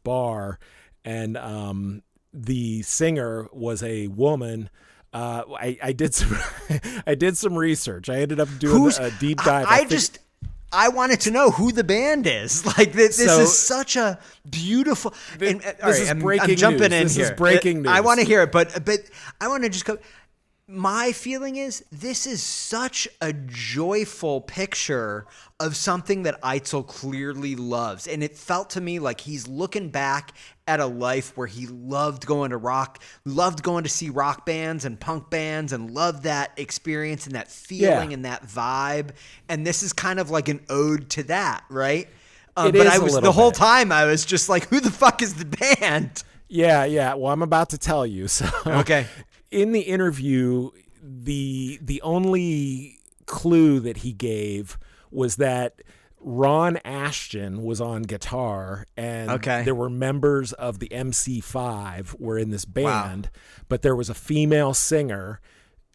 [SPEAKER 1] bar, and the singer was a woman. I did some research. I ended up doing a deep dive.
[SPEAKER 2] I wanted to know who the band is. Like this is such a beautiful. I'm jumping in here. This is breaking news. I want to hear it, but I want to just go. My feeling is this is such a joyful picture of something that Eitzel clearly loves. And it felt to me like he's looking back at a life where he loved going to see rock bands and punk bands, and loved that experience and that feeling and that vibe. And this is kind of like an ode to that, right? The whole time I was just like, who the fuck is the band?
[SPEAKER 1] Yeah. Well, I'm about to tell you. So
[SPEAKER 2] okay.
[SPEAKER 1] In the interview, the only clue that he gave was that Ron Ashton was on guitar, and there were members of the MC5 were in this band, but there was a female singer.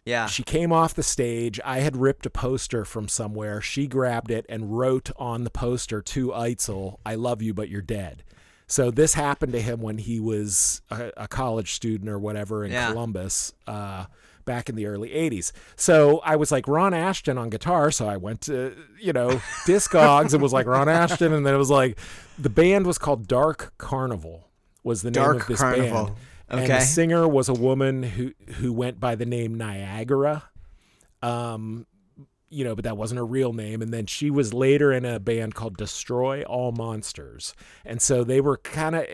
[SPEAKER 1] Yeah. She came off the stage. I had ripped a poster from somewhere. She grabbed it and wrote on the poster to Eitzel, "I love you, but you're dead." So this happened to him when he was a college student or whatever in Columbus back in the early 80s. So I was like, Ron Ashton on guitar. So I went to, Discogs and was like Ron Ashton. And then it was like, the band was called Dark Carnival was the name of this band.
[SPEAKER 2] Okay.
[SPEAKER 1] And the singer was a woman who went by the name Niagara. But that wasn't her real name. And then she was later in a band called Destroy All Monsters. And so they were kind of,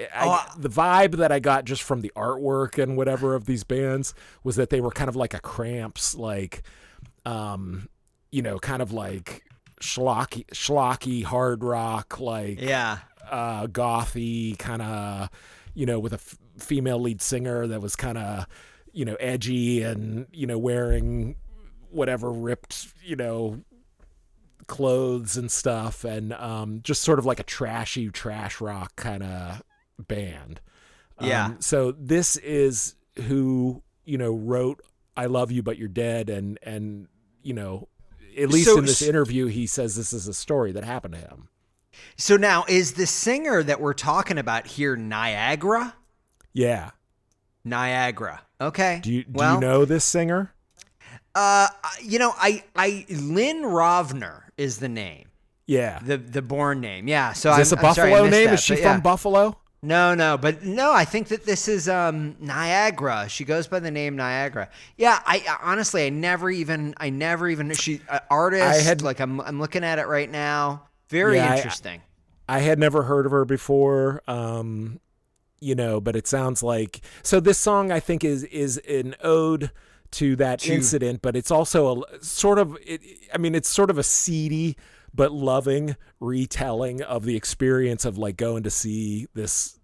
[SPEAKER 1] the vibe that I got just from the artwork and whatever of these bands was that they were kind of like a Cramps, like, kind of like schlocky hard rock, like, gothy kind of, with a female lead singer that was kind of, edgy and, wearing whatever ripped, clothes and stuff, and just sort of like a trash rock kind of band. So this is who, wrote "I Love You But You're Dead," and at least in this interview, he says this is a story that happened to him.
[SPEAKER 2] So now, is the singer that we're talking about here Niagara?
[SPEAKER 1] Yeah.
[SPEAKER 2] Niagara. Okay.
[SPEAKER 1] Do you know this singer?
[SPEAKER 2] Lynn Rovner is the name.
[SPEAKER 1] Yeah.
[SPEAKER 2] The born name. Yeah. So
[SPEAKER 1] is this a Buffalo name? Is she from Buffalo?
[SPEAKER 2] No, I think that this is Niagara. She goes by the name Niagara. Yeah, I honestly I never even she artist I'm looking at it right now. Very interesting.
[SPEAKER 1] I had never heard of her before. But it sounds like, so this song I think is an ode to that incident, but it's also it's sort of a seedy but loving retelling of the experience of like going to see this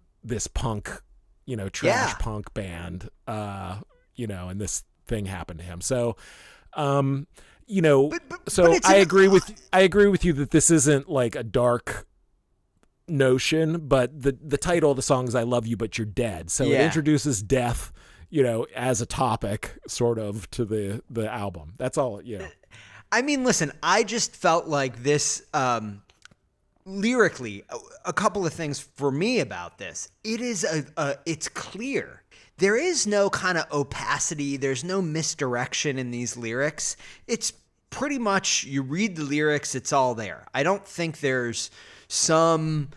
[SPEAKER 1] punk, trash punk band, and this thing happened to him. So, I agree with you that this isn't like a dark notion, but the title of the song is "I Love You, But You're Dead." So it introduces death, as a topic sort of to the album. That's all,
[SPEAKER 2] I mean, listen, I just felt like this, lyrically, a couple of things for me about this. It is it's clear. There is no kind of opacity. There's no misdirection in these lyrics. It's pretty much, you read the lyrics, it's all there. I don't think there's some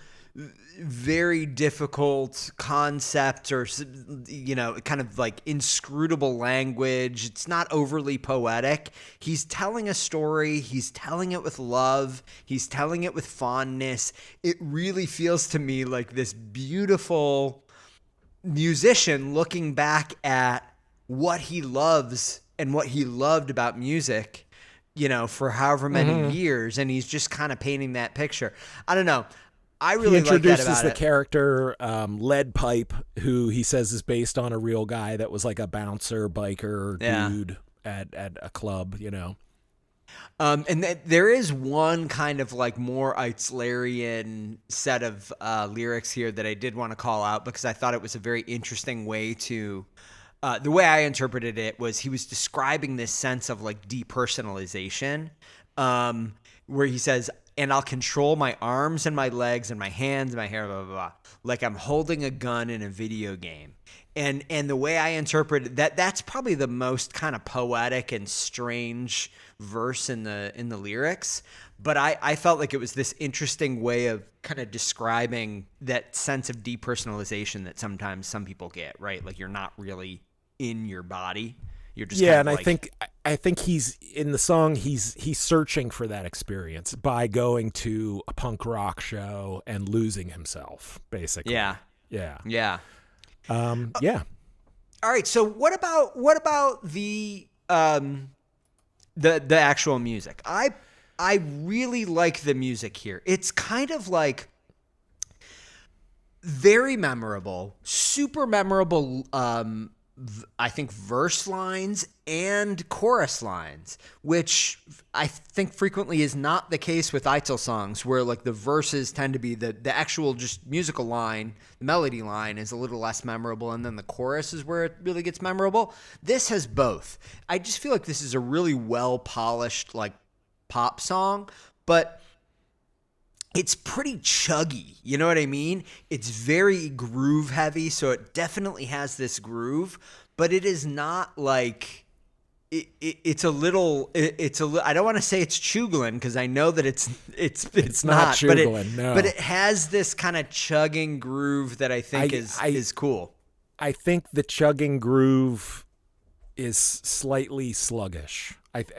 [SPEAKER 2] very difficult concept or, kind of like inscrutable language. It's not overly poetic. He's telling a story. He's telling it with love. He's telling it with fondness. It really feels to me like this beautiful musician looking back at what he loves and what he loved about music, for however many years. And he's just kind of painting that picture. I don't know. I really like that about it. He introduces
[SPEAKER 1] the character Lead Pipe, who he says is based on a real guy that was like a bouncer, biker dude at a club,
[SPEAKER 2] And there is one kind of like more Eitzlerian set of lyrics here that I did want to call out because I thought it was a very interesting way to the way I interpreted it was he was describing this sense of like depersonalization, where he says, "And I'll control my arms and my legs and my hands and my hair, blah, blah, blah, like I'm holding a gun in a video game." And the way I interpret that's probably the most kind of poetic and strange verse in the lyrics. But I felt like it was this interesting way of kind of describing that sense of depersonalization that sometimes some people get, right? Like you're not really in your body. You're just
[SPEAKER 1] and I think he's in the song. He's searching for that experience by going to a punk rock show and losing himself, basically.
[SPEAKER 2] Yeah.
[SPEAKER 1] All
[SPEAKER 2] right. So what about the actual music? I really like the music here. It's kind of like very memorable, super memorable. I think verse lines and chorus lines, which I think frequently is not the case with Eitzel songs, where like the verses tend to be the actual just musical line, the melody line is a little less memorable, and then the chorus is where it really gets memorable. This has both. I just feel like this is a really well polished like pop song, but it's pretty chuggy. You know what I mean? It's very groove heavy, so it definitely has this groove, but it is not like it's a little. I don't want to say it's Chuglin because I know that it's not
[SPEAKER 1] Chuglin. No,
[SPEAKER 2] but it has this kind of chugging groove that I think is cool.
[SPEAKER 1] I think the chugging groove is slightly sluggish.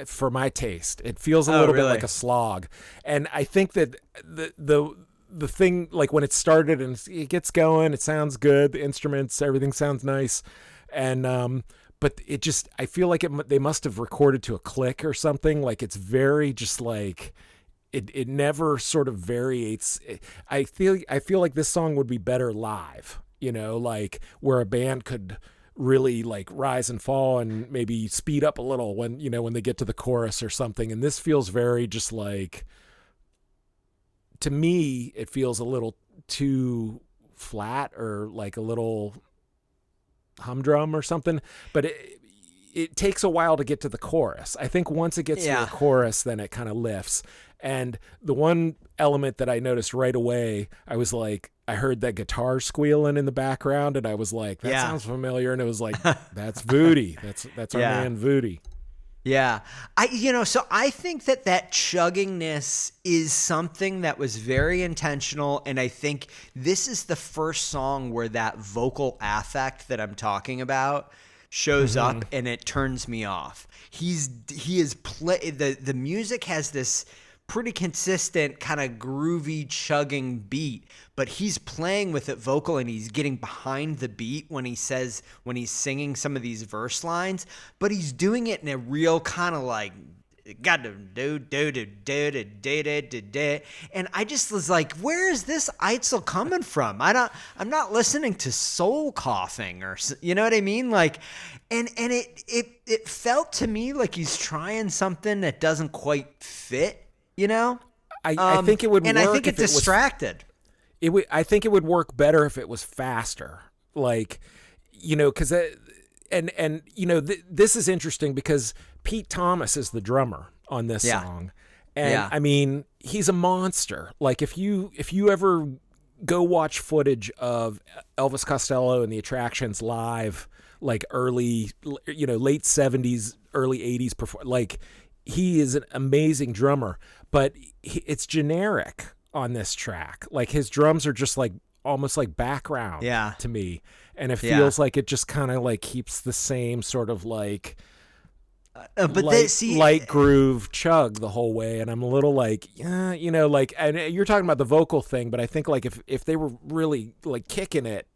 [SPEAKER 1] For my taste, it feels a little bit like a slog, and I think that the thing, like when it started and it gets going, it sounds good. The instruments, everything sounds nice, and but it just, I feel like they must have recorded to a click or something. Like it's very just like it never sort of variates. I feel like this song would be better live. Like where a band could really like rise and fall and maybe speed up a little when they get to the chorus or something. And this feels very just like, to me, it feels a little too flat or like a little humdrum or something, but it takes a while to get to the chorus. I think once it gets to the chorus, then it kind of lifts. And the one element that I noticed right away, I was like, I heard that guitar squealing in the background, and I was like, that sounds familiar. And it was like, that's Voodie. That's our man Voodie.
[SPEAKER 2] Yeah. So I think that chuggingness is something that was very intentional. And I think this is the first song where that vocal affect that I'm talking about shows up and it turns me off. The music has this pretty consistent kind of groovy chugging beat, but he's playing with it vocal and he's getting behind the beat when he's singing some of these verse lines, but he's doing it in a real kind of like got to do, and I just was like, where is this Eitzel coming from? I'm not listening to soul coughing or, you know what I mean? Like, and it felt to me like he's trying something that doesn't quite fit, you know?
[SPEAKER 1] I think it would
[SPEAKER 2] and
[SPEAKER 1] work
[SPEAKER 2] I think it distracted.
[SPEAKER 1] I think it would work better if it was faster, like, you know, because and you know, this is interesting because Pete Thomas is the drummer on this song, and I mean, he's a monster. Like, if you ever go watch footage of Elvis Costello and the Attractions live, like early, you know, late 70s, early 80s, like, he is an amazing drummer, but it's generic on this track. Like, his drums are just like almost like background to me, and it feels like it just kind of like keeps the same sort of like light groove chug the whole way, and I'm a little like, yeah, you know, like, and you're talking about the vocal thing, but I think like if they were really like kicking it,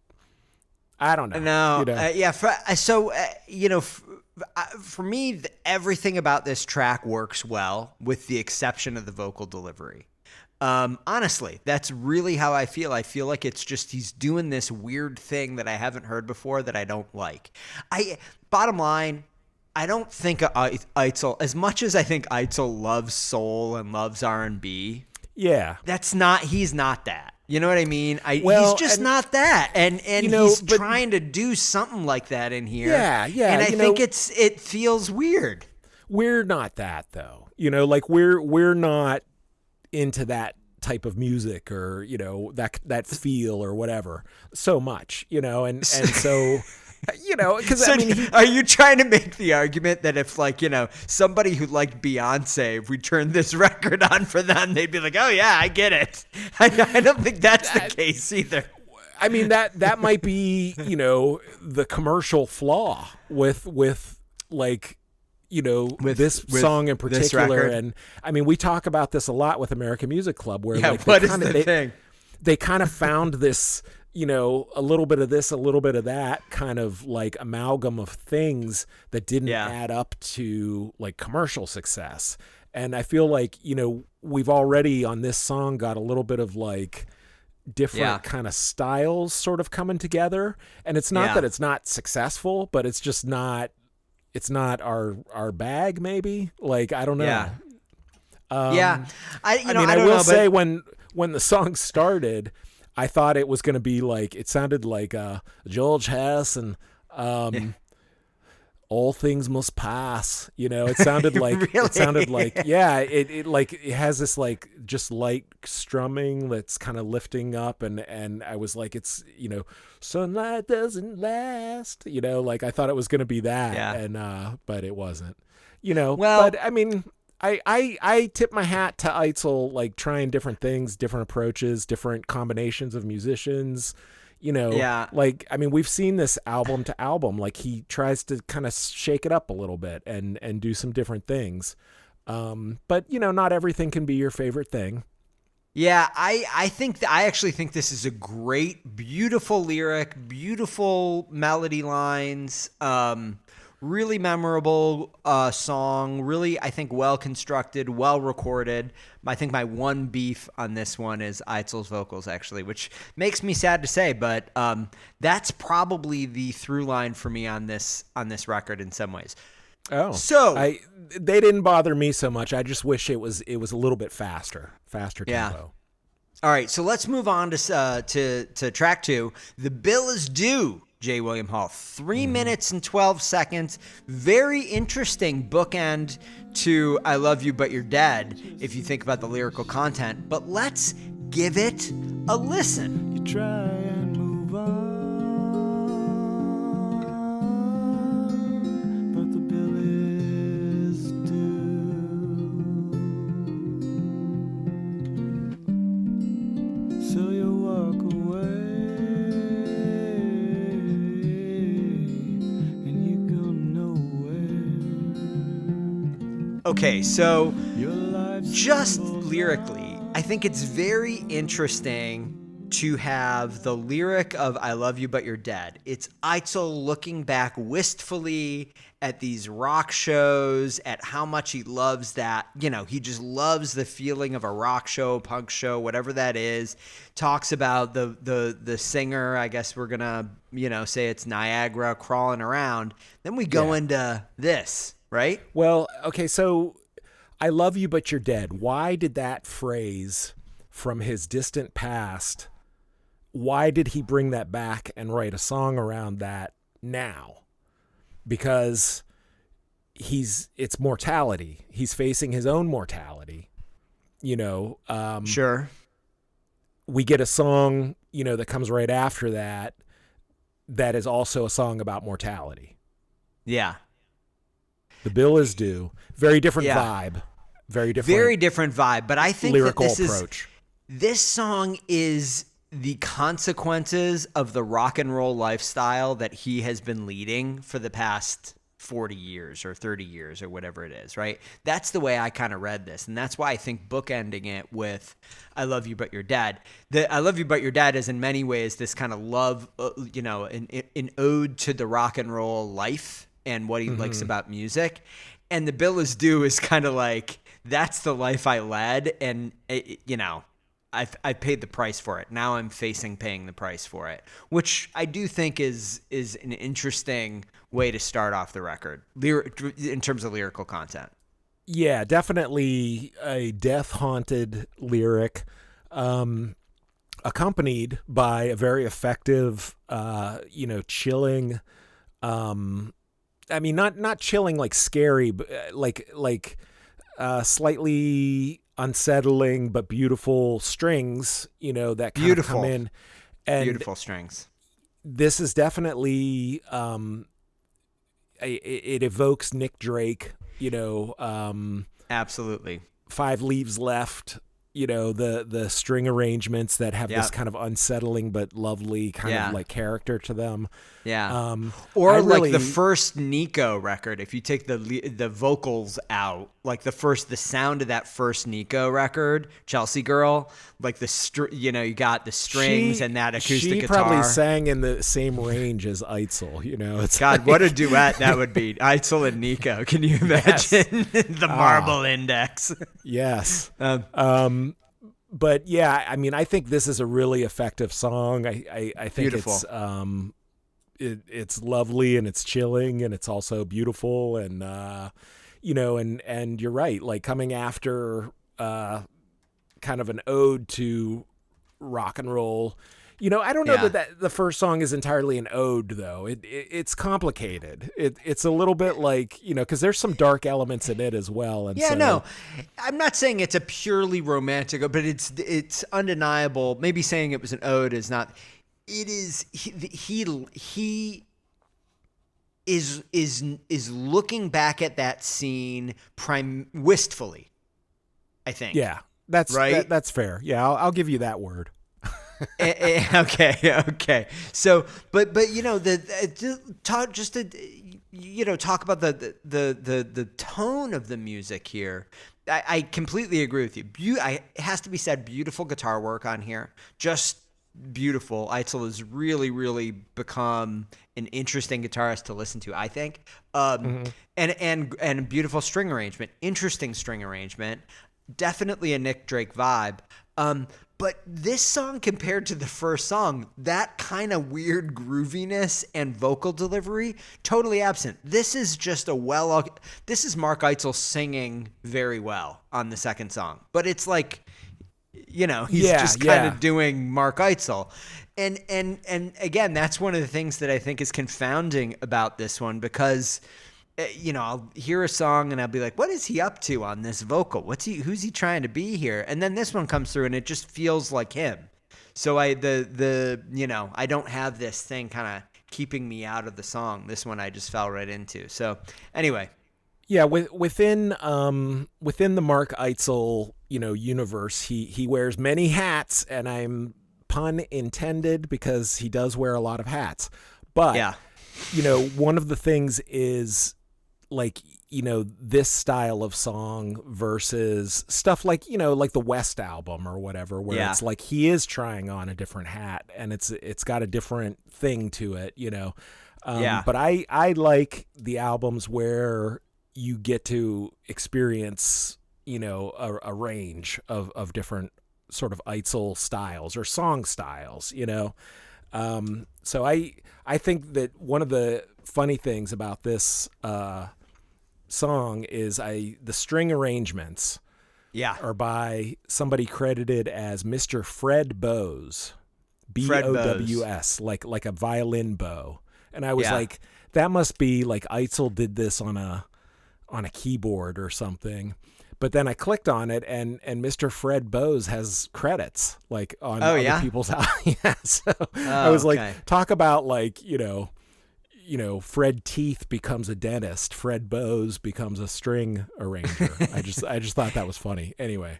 [SPEAKER 1] I don't know.
[SPEAKER 2] No,
[SPEAKER 1] you know?
[SPEAKER 2] You know, for me, everything about this track works well, with the exception of the vocal delivery. Honestly, that's really how I feel. I feel like it's just he's doing this weird thing that I haven't heard before that I don't like. Bottom line, I don't think Eitzel, as much as I think Eitzel loves soul and loves R&B. Yeah, he's not that. You know what I mean? He's just not that, and you know, he's trying to do something like that in here. Yeah, and I think it feels weird.
[SPEAKER 1] We're not that, though. You know, like we're not into that type of music, or, you know, that feel or whatever so much, you know, and so. You know, because I mean,
[SPEAKER 2] are you trying to make the argument that if, like, you know, somebody who liked Beyonce, if we turned this record on for them, they'd be like, oh yeah, I get it. I don't think that's the case either.
[SPEAKER 1] I mean, that might be, you know, the commercial flaw with like, you know, with this song in particular. And I mean, we talk about this a lot with American Music Club, where like
[SPEAKER 2] what is the thing?
[SPEAKER 1] They kind of found this, you know, a little bit of this, a little bit of that kind of like amalgam of things that didn't add up to like commercial success. And I feel like, you know, we've already on this song got a little bit of like different kind of styles sort of coming together. And it's not that it's not successful, but it's just not, it's not our bag, maybe. Like, I don't know.
[SPEAKER 2] I
[SPEAKER 1] will say when the song started, I thought it was going to be like, it sounded like George Harrison, All Things Must Pass. You know, it sounded like,
[SPEAKER 2] really?
[SPEAKER 1] It sounded like, it like, it has this like just light strumming that's kind of lifting up. And I was like, it's, you know, sunlight doesn't last, you know, like I thought it was going to be that. And, but it wasn't, you know, but I mean, I tip my hat to Eitzel, like trying different things, different approaches, different combinations of musicians, you know, like, I mean, we've seen this album to album, like he tries to kind of shake it up a little bit and do some different things. But you know, not everything can be your favorite thing.
[SPEAKER 2] Yeah, I actually think this is a great, beautiful lyric, beautiful melody lines, really memorable song, really, I think, well constructed, well recorded. I think my one beef on this one is Eitzel's vocals, actually, which makes me sad to say, but that's probably the through line for me on this record in some ways.
[SPEAKER 1] Oh,
[SPEAKER 2] so
[SPEAKER 1] they didn't bother me so much. I just wish it was a little bit faster tempo.
[SPEAKER 2] All right, so let's move on to track 2. The Bill Is Due. J. William Hall, 3 minutes and 12 seconds. Very interesting bookend to I Love You But You're Dead, if you think about the lyrical content. But let's give it a listen.
[SPEAKER 3] You try and move on, but the bill is due. So you walk away.
[SPEAKER 2] Okay, so just lyrically, I think it's very interesting to have the lyric of I love you but you're dead. It's Eitzel looking back wistfully at these rock shows, at how much he loves that, he just loves the feeling of a rock show, punk show, whatever that is. Talks about the singer, I guess we're gonna, say it's Niagara crawling around. Then we go into this, right?
[SPEAKER 1] Well, okay, so I love you but you're dead. Why did that phrase from his distant past, why did he bring that back and write a song around that now? Because it's mortality. He's facing his own mortality.
[SPEAKER 2] Sure.
[SPEAKER 1] We get a song, that comes right after that is also a song about mortality.
[SPEAKER 2] Yeah.
[SPEAKER 1] The bill is due. Very different vibe. Very different
[SPEAKER 2] vibe. But I think
[SPEAKER 1] lyrical
[SPEAKER 2] that
[SPEAKER 1] approach.
[SPEAKER 2] This song is the consequences of the rock and roll lifestyle that he has been leading for the past 40 years or 30 years or whatever it is, right? That's the way I kind of read this. And that's why I think bookending it with I love you but you're dead. The I love you but you're dead is in many ways this kind of love, an ode to the rock and roll life and what he likes about music. And the bill is due is kind of like, that's the life I led. And, I paid the price for it. Now I'm paying the price for it, which I do think is an interesting way to start off the record in terms of lyrical content.
[SPEAKER 1] Yeah, definitely a death-haunted lyric, accompanied by a very effective, chilling. Not chilling like scary, but like slightly unsettling but beautiful strings, that kind of come in. And
[SPEAKER 2] beautiful strings.
[SPEAKER 1] This is definitely it evokes Nick Drake,
[SPEAKER 2] absolutely.
[SPEAKER 1] 5 Leaves Left, the string arrangements that have this kind of unsettling but lovely kind of like character to them.
[SPEAKER 2] Yeah. Or like the first Nico record, if you take the vocals out, like the sound of that first Nico record, Chelsea Girl, like you got the strings and that acoustic guitar.
[SPEAKER 1] She probably sang in the same range as Eitzel, It's
[SPEAKER 2] God, what a duet that would be. Eitzel and Nico. Can you imagine the Marble Index?
[SPEAKER 1] Yes. But yeah, I think this is a really effective song. I think
[SPEAKER 2] beautiful.
[SPEAKER 1] It's lovely and it's chilling and it's also beautiful and and you're right, like coming after kind of an ode to rock and roll. I don't know that the first song is entirely an ode though. It's complicated. It's a little bit like, because there's some dark elements in it as well. And
[SPEAKER 2] no, I'm not saying it's a purely romantic, but it's undeniable. Maybe saying it was an ode is not. It is he is looking back at that scene wistfully, I think.
[SPEAKER 1] Yeah, that's
[SPEAKER 2] right.
[SPEAKER 1] That's fair. Yeah, I'll give you that word.
[SPEAKER 2] Okay. So, but talk about the tone of the music here. I completely agree with you. It has to be said, beautiful guitar work on here. Just beautiful. Eitzel has really, really become an interesting guitarist to listen to, I think. And beautiful string arrangement, interesting string arrangement, definitely a Nick Drake vibe. But this song compared to the first song, that kind of weird grooviness and vocal delivery, totally absent. This is just this is Mark Eitzel singing very well on the second song. But it's like, he's just kind of doing Mark Eitzel. And again, that's one of the things that I think is confounding about this one because, I'll hear a song and I'll be like, what is he up to on this vocal? Who's he trying to be here? And then this one comes through and it just feels like him. So I don't have this thing kind of keeping me out of the song. This one I just fell right into. So anyway.
[SPEAKER 1] Yeah, within the Mark Eitzel, universe, he wears many hats, and I'm pun intended because he does wear a lot of hats. But one of the things is like this style of song versus stuff like, like the West album or whatever, where it's like he is trying on a different hat and it's got a different thing to it, But I like the albums where you get to experience, a range of different sort of Eitzel styles or song styles, So I think that one of the funny things about this song is the string arrangements are by somebody credited as Mr. Fred Bowes, Bows, like a violin bow. And I was like, that must be like Eitzel did this on a keyboard or something. But then I clicked on it, and Mr. Fred Bowes has credits like on other people's albums. I was like, talk about like, Fred Teeth becomes a dentist, Fred Bowes becomes a string arranger. I just thought that was funny. Anyway.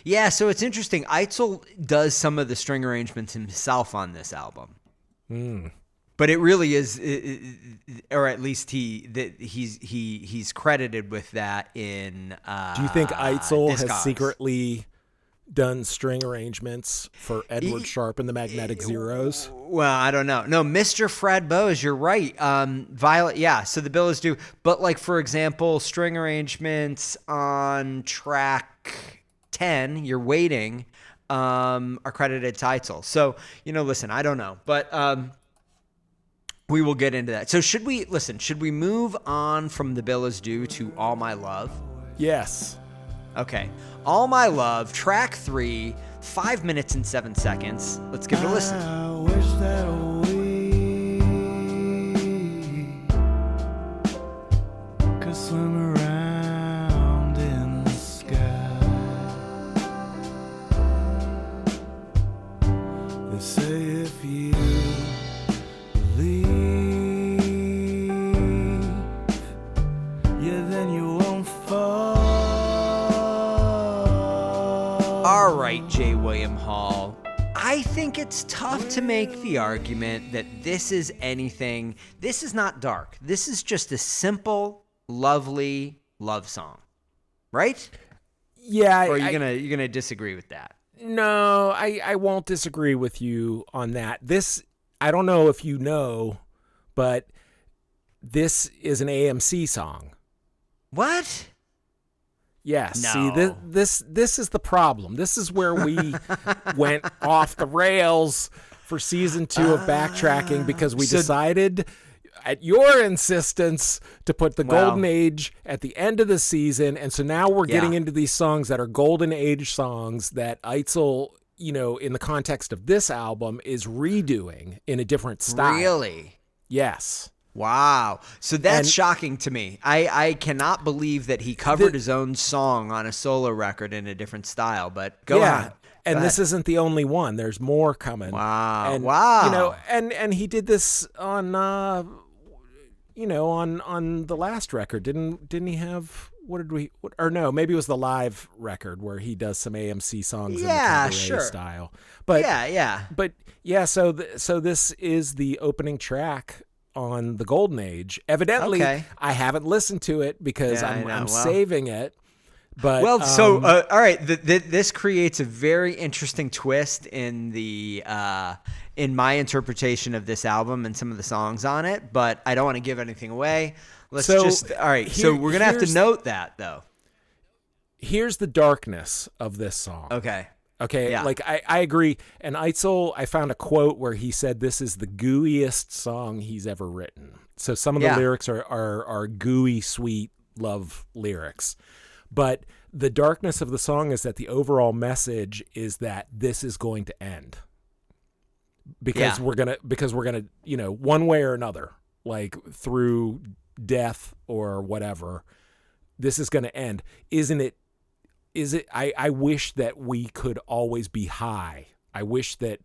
[SPEAKER 2] Yeah, so it's interesting. Eitzel does some of the string arrangements himself on this album. But it really is, or at least he's credited with that in.
[SPEAKER 1] Do you think Eitzel has
[SPEAKER 2] Discogs.
[SPEAKER 1] secretly done string arrangements for Edward Sharpe and the Magnetic Zeros?
[SPEAKER 2] Well, I don't know. No, Mr. Fred Bowes, you're right. Violet, yeah. So the Billows do, but like for example, string arrangements on track 10, "You're Waiting," are credited to Eitzel. So listen, I don't know, but. We will get into that. So should we move on from The Billows Do to All My Love?
[SPEAKER 1] Yes.
[SPEAKER 2] Okay. All My Love, track 3, 5 minutes and 7 seconds. Let's give it a listen.
[SPEAKER 3] I wish that we could swim around in the sky. They say if you believe, then you won't fall.
[SPEAKER 2] All right, J. William Hall. I think it's tough to make the argument that this is anything. This is not dark. This is just a simple, lovely love song, right?
[SPEAKER 1] Yeah.
[SPEAKER 2] Or are you gonna disagree with that?
[SPEAKER 1] No, I won't disagree with you on that. This, I don't know if you know, but this is an AMC song.
[SPEAKER 2] What?
[SPEAKER 1] Yes.
[SPEAKER 2] No.
[SPEAKER 1] See, this is the problem. This is where we went off the rails for season 2 of Backtracking because we decided, at your insistence, to put the Golden Age at the end of the season. And so now we're getting into these songs that are Golden Age songs that Eitzel, in the context of this album, is redoing in a different style.
[SPEAKER 2] Really?
[SPEAKER 1] Yes.
[SPEAKER 2] Wow. So that's shocking to me. I cannot believe that he covered his own song on a solo record in a different style, but go ahead.
[SPEAKER 1] And this isn't the only one. There's more coming.
[SPEAKER 2] Wow.
[SPEAKER 1] And,
[SPEAKER 2] wow.
[SPEAKER 1] And he did this on on the last record. Didn't he have, maybe it was the live record where he does some AMC songs in the cabaret style. But so this is the opening track on the Golden Age. Evidently, I haven't listened to it because I'm saving it. But
[SPEAKER 2] all right. This creates a very interesting twist in the in my interpretation of this album and some of the songs on it. But I don't want to give anything away. So we're gonna have to note that though.
[SPEAKER 1] Here's the darkness of this song. Okay,
[SPEAKER 2] yeah.
[SPEAKER 1] Like I agree. And Eitzel, I found a quote where he said this is the gooeyest song he's ever written. So some of the lyrics are gooey, sweet love lyrics. But the darkness of the song is that the overall message is that this is going to end. Because we're gonna, one way or another, like through death or whatever, this is gonna end. Is it I wish that we could always be high. I wish that,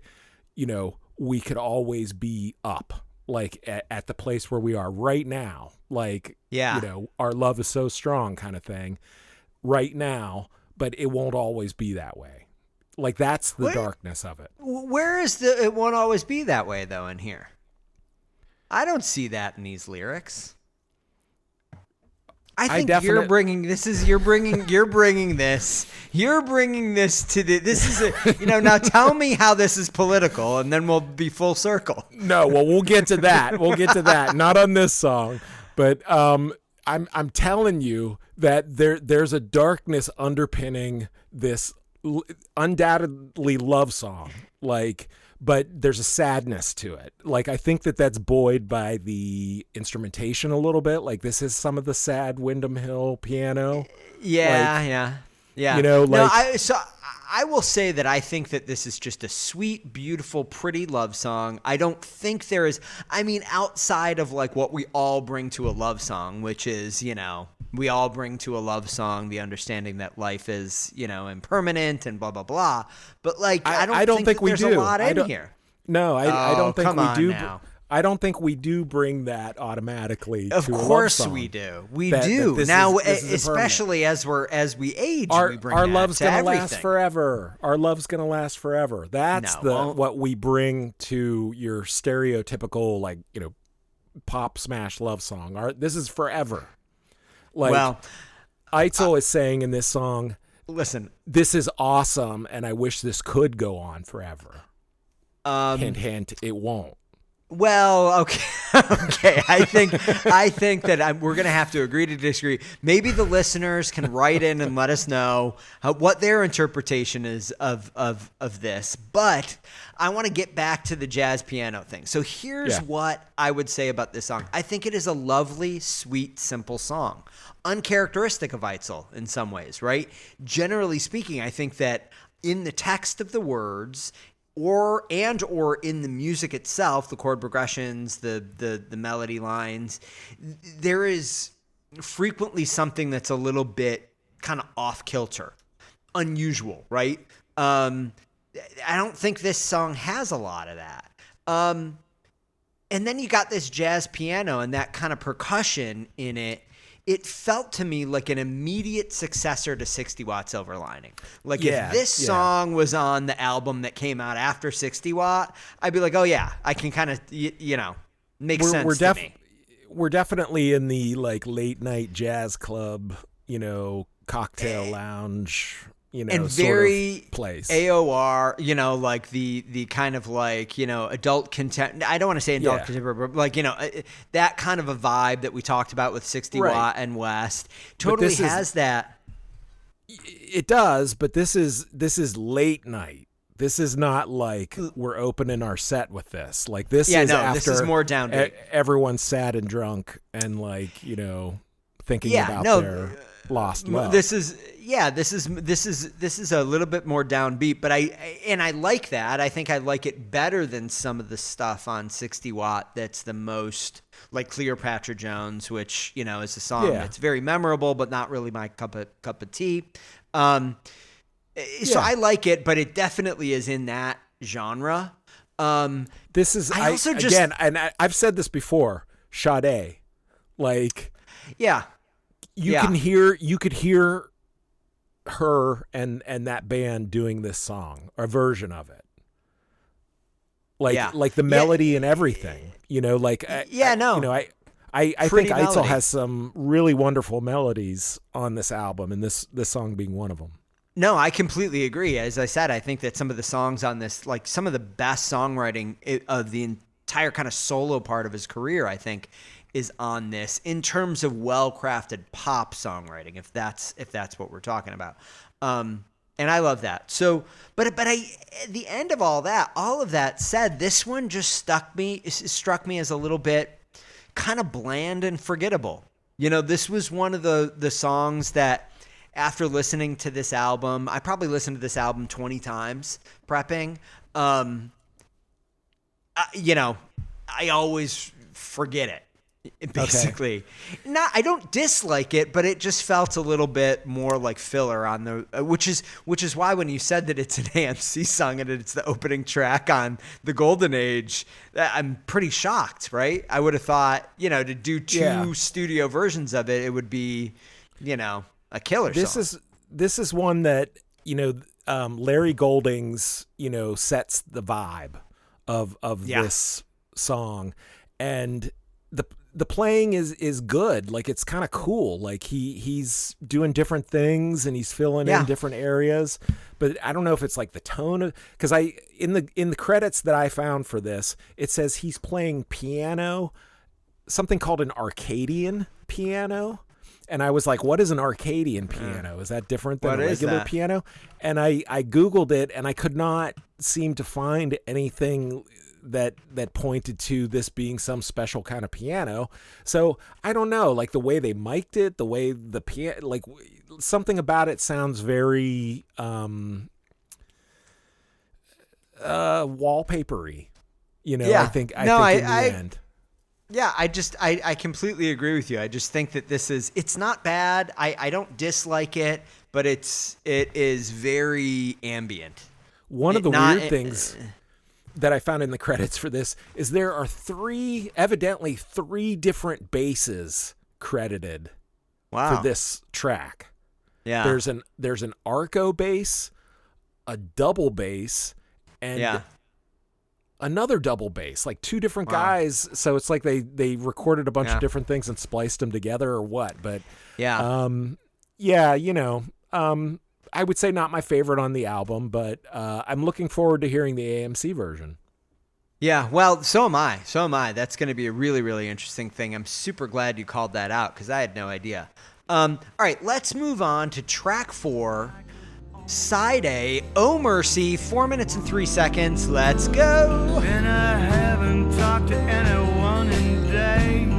[SPEAKER 1] we could always be up, like at the place where we are right now. Like, our love is so strong kind of thing right now, but it won't always be that way. Like, that's the darkness of it.
[SPEAKER 2] Where is it won't always be that way though in here? I don't see that in these lyrics. I think you're bringing this to the, this is now tell me how this is political and then we'll be full circle.
[SPEAKER 1] No, well, we'll get to that. Not on this song, but I'm telling you that there's a darkness underpinning this undoubtedly love song, but there's a sadness to it. I think that's buoyed by the instrumentation a little bit. This is some of the sad Windham Hill piano.
[SPEAKER 2] Yeah. I will say that I think that this is just a sweet, beautiful, pretty love song. I don't think there is, outside of what we all bring to a love song, which is, we all bring to a love song the understanding that life is, impermanent and blah, blah, blah. But I don't think we do. A lot in here.
[SPEAKER 1] No, I don't think we do.
[SPEAKER 2] Now.
[SPEAKER 1] I don't think we do bring that automatically.
[SPEAKER 2] Of
[SPEAKER 1] to
[SPEAKER 2] course
[SPEAKER 1] a love song.
[SPEAKER 2] We do. We do. Now, especially as we age, we bring
[SPEAKER 1] our
[SPEAKER 2] that
[SPEAKER 1] love's
[SPEAKER 2] to
[SPEAKER 1] gonna
[SPEAKER 2] everything.
[SPEAKER 1] last forever. Our love's gonna last forever. That's what we bring to your stereotypical pop smash love song. This is forever. Eitzel is saying in this song,
[SPEAKER 2] listen,
[SPEAKER 1] this is awesome, and I wish this could go on forever. Hint, hint, it won't.
[SPEAKER 2] Well, okay. I think that we're going to have to agree to disagree. Maybe the listeners can write in and let us know what their interpretation is of this. But I want to get back to the jazz piano thing. So here's what I would say about this song. I think it is a lovely, sweet, simple song. Uncharacteristic of Eitzel in some ways, right? Generally speaking, I think that in the text of the words or in the music itself, the chord progressions, the melody lines, there is frequently something that's a little bit kind of off kilter, unusual, right? I don't think this song has a lot of that. And then you got this jazz piano and that kind of percussion in it. It felt to me like an immediate successor to 60 Watt Silver Lining. If this song was on the album that came out after 60 Watt, I'd be like, oh yeah, I can kind of, makes sense to me.
[SPEAKER 1] We're definitely in the late night jazz club, cocktail lounge,
[SPEAKER 2] and
[SPEAKER 1] sort
[SPEAKER 2] very
[SPEAKER 1] of place.
[SPEAKER 2] AOR, the kind of adult content. I don't want to say adult contemporary, but that kind of a vibe that we talked about with 60 Watt and West totally has that.
[SPEAKER 1] It does, but this is late night. This is not we're opening our set with this. This is after
[SPEAKER 2] this is more downbeat.
[SPEAKER 1] Everyone's sad and drunk and thinking about their lost love.
[SPEAKER 2] This is a little bit more downbeat, but I like that. I think I like it better than some of the stuff on 60 Watt that's the most Cleopatra Jones, which is a song that's very memorable but not really my cup of tea. So I like it, but it definitely is in that genre.
[SPEAKER 1] This is I've said this before. Sade, you could hear her and that band doing this song, or a version of it. The melody and everything, I think Eitzel has some really wonderful melodies on this album, and this song being one of them.
[SPEAKER 2] No, I completely agree. As I said, I think that some of the songs on this, some of the best songwriting of the entire kind of solo part of his career, I think, is on this in terms of well-crafted pop songwriting, if that's what we're talking about. And I love that. So, but at the end of all of that said, this one just struck me as a little bit kind of bland and forgettable. This was one of the songs that after listening to this album, I probably listened to this album 20 times prepping. I always forget it. Basically, I don't dislike it, but it just felt a little bit more like filler on the, which is why when you said that it's an AMC song and it's the opening track on the Golden Age, I'm pretty shocked, right? I would have thought, to do two studio versions of it, it would be, a killer song.
[SPEAKER 1] This is one that, Larry Goldings, sets the vibe of this song. And the playing is good. Like, it's kind of cool. Like, he's doing different things and he's filling in different areas. But I don't know if it's like the tone of, because in the credits that I found for this, it says he's playing piano, something called an Arcadian piano. And I was like, what is an Arcadian piano? Is that different than a regular piano? And I Googled it, and I could not seem to find anything that pointed to this being some special kind of piano. So I don't know, like the way they mic'd it, the way the piano, like something about it sounds very wallpapery. I think in the end.
[SPEAKER 2] Yeah, I completely agree with you. I just think that it's not bad. I don't dislike it, but it is very ambient.
[SPEAKER 1] One of the weird things that I found in the credits for this is there are evidently three different basses credited for this track.
[SPEAKER 2] Yeah.
[SPEAKER 1] There's an Arco bass, a double bass, and another double bass, like two different guys. So it's like they recorded a bunch of different things and spliced them together or what. But I would say not my favorite on the album, but I'm looking forward to hearing the AMC version.
[SPEAKER 2] Yeah, well, so am I. That's going to be a really, really interesting thing. I'm super glad you called that out because I had no idea. All right, let's move on to track 4, Side A, Oh Mercy, 4 minutes and 3 seconds. Let's go.
[SPEAKER 3] And I haven't talked to anyone in days,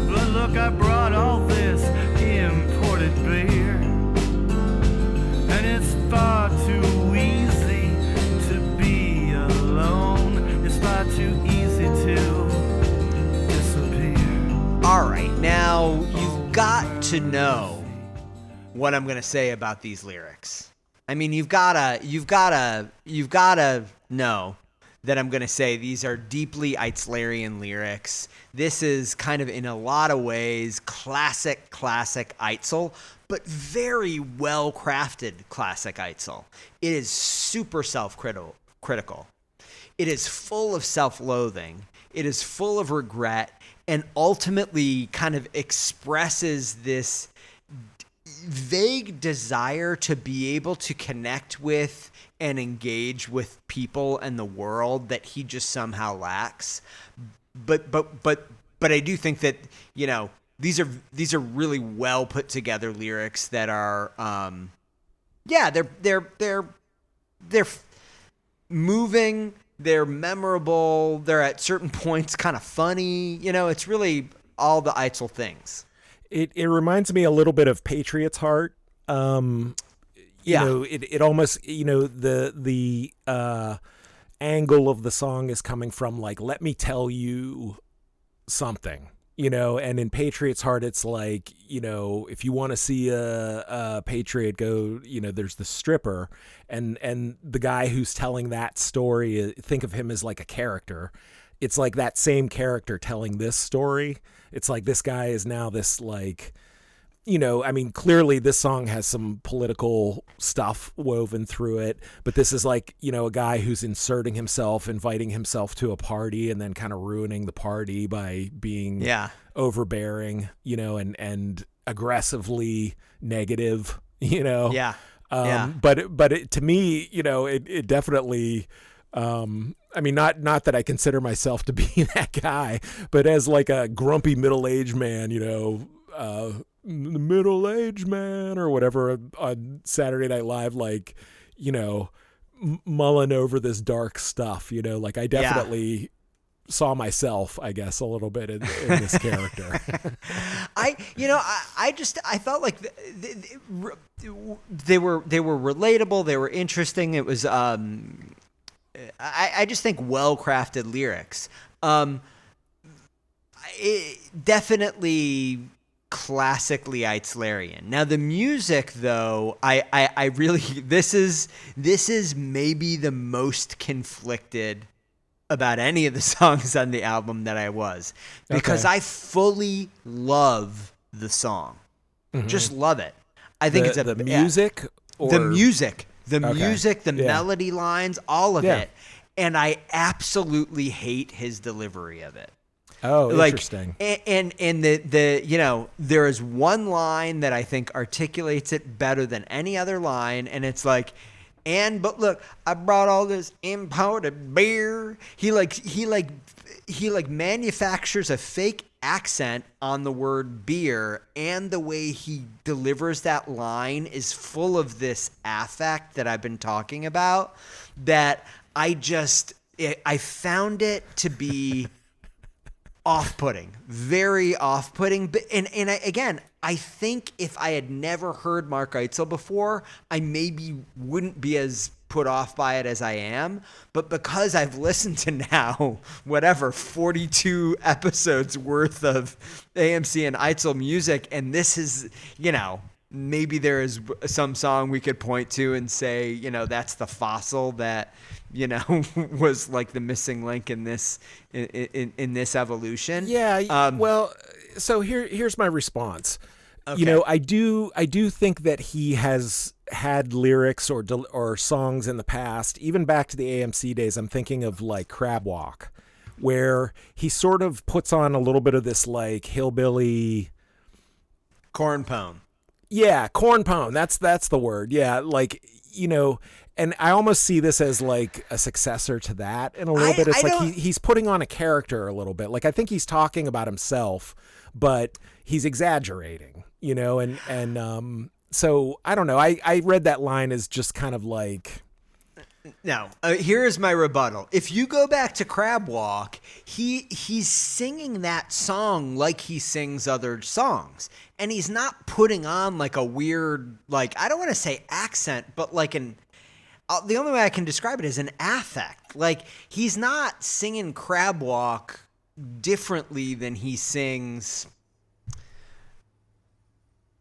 [SPEAKER 3] but look, I brought all this imported beer, and it's far too easy to be alone. It's far too easy to disappear.
[SPEAKER 2] All right, now you've got to know what I'm going to say about these lyrics. I mean, you've gotta know that I'm going to say these are deeply Eitzlerian lyrics. This is kind of, in a lot of ways, classic Eitzel, but very well-crafted classic Eitzel. It is super self-critical. It is full of self-loathing. It is full of regret, and ultimately kind of expresses this vague desire to be able to connect with and engage with people and the world that he just somehow lacks. But I do think that, these are really well put together lyrics that are they're moving, they're memorable, they're at certain points kind of funny. It's really all the Eitzel things.
[SPEAKER 1] It reminds me a little bit of Patriot's Heart. It almost, the angle of the song is coming from like, let me tell you something, and in Patriot's Heart, it's like, if you want to see a patriot go, there's the stripper and the guy who's telling that story, think of him as like a character. It's like that same character telling this story. It's like this guy is now this like, clearly this song has some political stuff woven through it, but this is like, a guy who's inserting himself, inviting himself to a party and then kind of ruining the party by being overbearing, and aggressively negative, But to me, it definitely, not that I consider myself to be that guy, but as like a grumpy middle-aged man, middle-aged man or whatever on Saturday Night Live, like, mulling over this dark stuff, like I definitely saw myself, I guess, a little bit in this character.
[SPEAKER 2] I felt like they were relatable. They were interesting. It was, I just think well-crafted lyrics. Definitely classically Eitzlerian. Now the music, though, I really this is maybe the most conflicted about any of the songs on the album that I was, because I fully love the song, just love it. I think it's
[SPEAKER 1] the music,
[SPEAKER 2] the music, the melody lines, all of it, and I absolutely hate his delivery of it.
[SPEAKER 1] Oh,
[SPEAKER 2] like,
[SPEAKER 1] interesting.
[SPEAKER 2] And the you know, there is one line that I think articulates it better than any other line, and it's like, but look, I brought all this imported beer. He manufactures a fake accent on the word beer, and the way he delivers that line is full of this affect that I've been talking about, that I found it to be off-putting, very off-putting. But I think if I had never heard Mark Eitzel before, I maybe wouldn't be as put off by it as I am. But because I've listened to now, 42 episodes worth of AMC and Eitzel music, and this is, maybe there is some song we could point to and say, that's the fossil that, was like the missing link in this evolution.
[SPEAKER 1] Yeah. Well, so here's my response. Okay. I do think that he has had lyrics or songs in the past, even back to the AMC days. I'm thinking of like Crab Walk, where he sort of puts on a little bit of this like hillbilly
[SPEAKER 2] corn pone.
[SPEAKER 1] Yeah, corn pone. That's the word. Yeah, like, and I almost see this as like a successor to that in a little bit. It's like he's putting on a character a little bit. Like I think he's talking about himself, but he's exaggerating, and so I don't know. I read that line as just kind of like.
[SPEAKER 2] Now, here is my rebuttal. If you go back to Crab Walk, he's singing that song like he sings other songs. And he's not putting on like a weird, like, I don't want to say accent, but like the only way I can describe it is an affect. Like, he's not singing Crab Walk differently than he sings.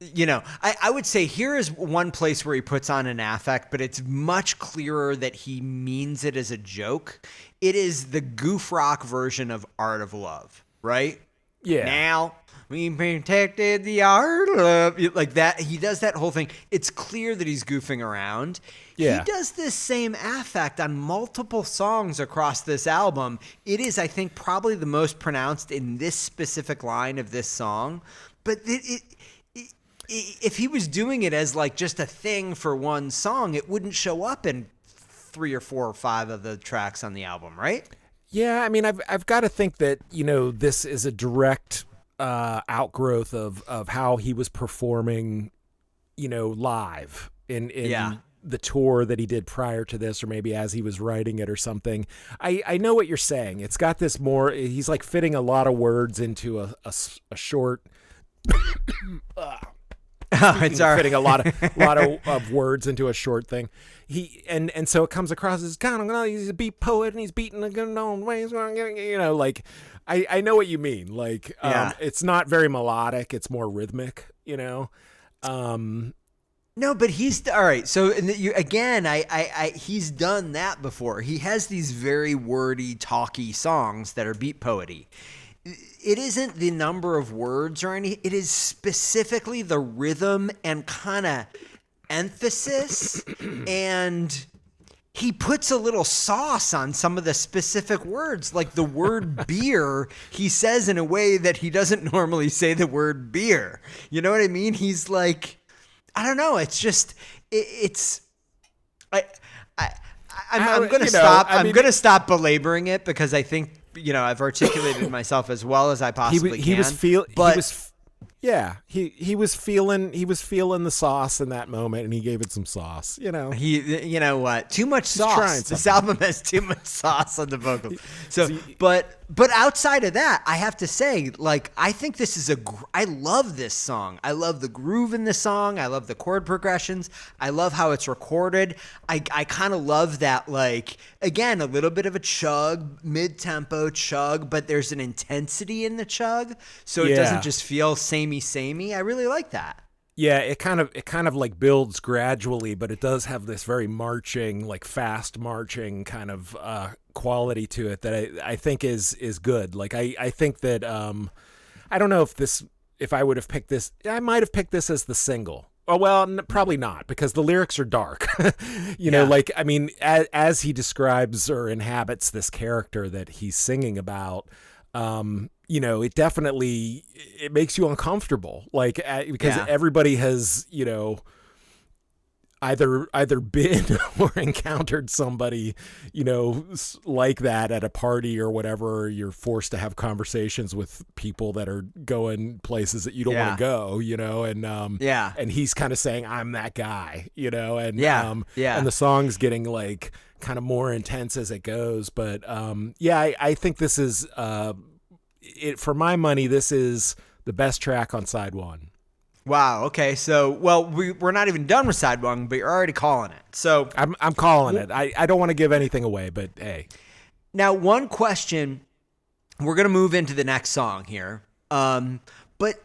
[SPEAKER 2] I would say here is one place where he puts on an affect, but it's much clearer that he means it as a joke. It is the goof rock version of Art of Love, right?
[SPEAKER 1] Yeah.
[SPEAKER 2] Now we protected the art of love. Like that. He does that whole thing. It's clear that he's goofing around. Yeah. He does this same affect on multiple songs across this album. It is, I think, probably the most pronounced in this specific line of this song. But if he was doing it as like just a thing for one song, it wouldn't show up in 3 or 4 or 5 of the tracks on the album, right?
[SPEAKER 1] Yeah, I mean, I've got to think that this is a direct outgrowth of how he was performing, live in the tour that he did prior to this, or maybe as he was writing it or something. I know what you're saying. It's got this more. He's like fitting a lot of words into a short.
[SPEAKER 2] It's
[SPEAKER 1] fitting a lot of words into a short thing. And so it comes across as kind of he's a beat poet and he's beating the good old ways. Like I know what you mean. Like it's not very melodic. It's more rhythmic. No,
[SPEAKER 2] but he's all right. So he's done that before. He has these very wordy, talky songs that are beat poety. It isn't the number of words or any. It is specifically the rhythm and kind of emphasis, and he puts a little sauce on some of the specific words, like the word beer. He says in a way that he doesn't normally say the word beer. You know what I mean? He's like, I don't know. It's just I'm going to stop. I'm going to stop belaboring it because I think. I've articulated myself as well as I possibly can. He was feeling the sauce in that moment, and he gave it some sauce. You know what? Too much sauce. This album has too much sauce on the vocals. So, but outside of that, I have to say, like, I think this is I love this song. I love the groove in the song. I love the chord progressions. I love how it's recorded. I kind of love that, like, again, a little bit of a chug, mid-tempo chug, but there's an intensity in the chug, so it doesn't just feel samey. I really like that.
[SPEAKER 1] Yeah, it kind of like builds gradually, but it does have this very marching, like fast marching kind of quality to it that I think is good. Like I think that I don't know if I would have picked this, I might have picked this as the single. Oh, well, probably not, because the lyrics are dark. Like, I mean, as he describes or inhabits this character that he's singing about, it definitely, it makes you uncomfortable, like, because everybody has, either been or encountered somebody, like that at a party or whatever. You're forced to have conversations with people that are going places that you don't want to go, and he's kind of saying, I'm that guy, and the song's getting like kind of more intense as it goes. But I think this is for my money, this is the best track on side one.
[SPEAKER 2] Wow. Okay. So, we're not even done with side one, but you're already calling it. So
[SPEAKER 1] I'm calling it. I don't want to give anything away, but hey.
[SPEAKER 2] Now, one question. We're gonna move into the next song here. But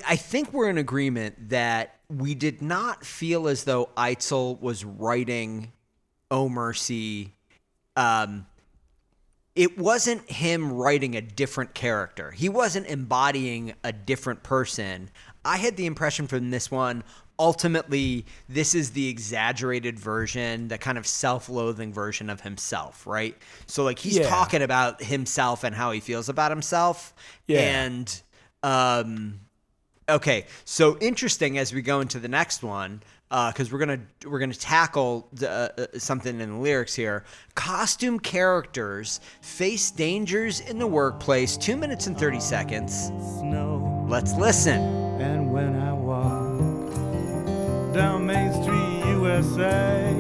[SPEAKER 2] I think we're in agreement that we did not feel as though Eitzel was writing "Oh Mercy." It wasn't him writing a different character. He wasn't embodying a different person. I had the impression from this one, ultimately, this is the exaggerated version, the kind of self-loathing version of himself, right? So, like, he's talking about himself and how he feels about himself. Yeah. And, okay, so interesting as we go into the next one, because we're gonna tackle something in the lyrics here. Costume characters face dangers in the workplace. 2 minutes and 30 seconds.
[SPEAKER 3] Snow.
[SPEAKER 2] Let's listen.
[SPEAKER 3] And when I walk down Main Street, USA,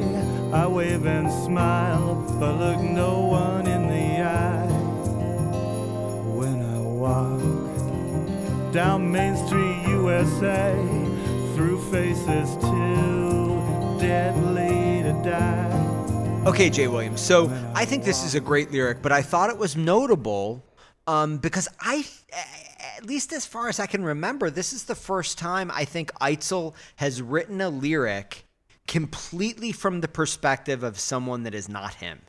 [SPEAKER 3] I wave and smile, but look no one in the eye. When I walk down Main Street, USA, through faces too deadly to die.
[SPEAKER 2] Okay, Jay Williams. So I think this is a great lyric, but I thought it was notable because at least as far as I can remember, this is the first time I think Eitzel has written a lyric completely from the perspective of someone that is not him.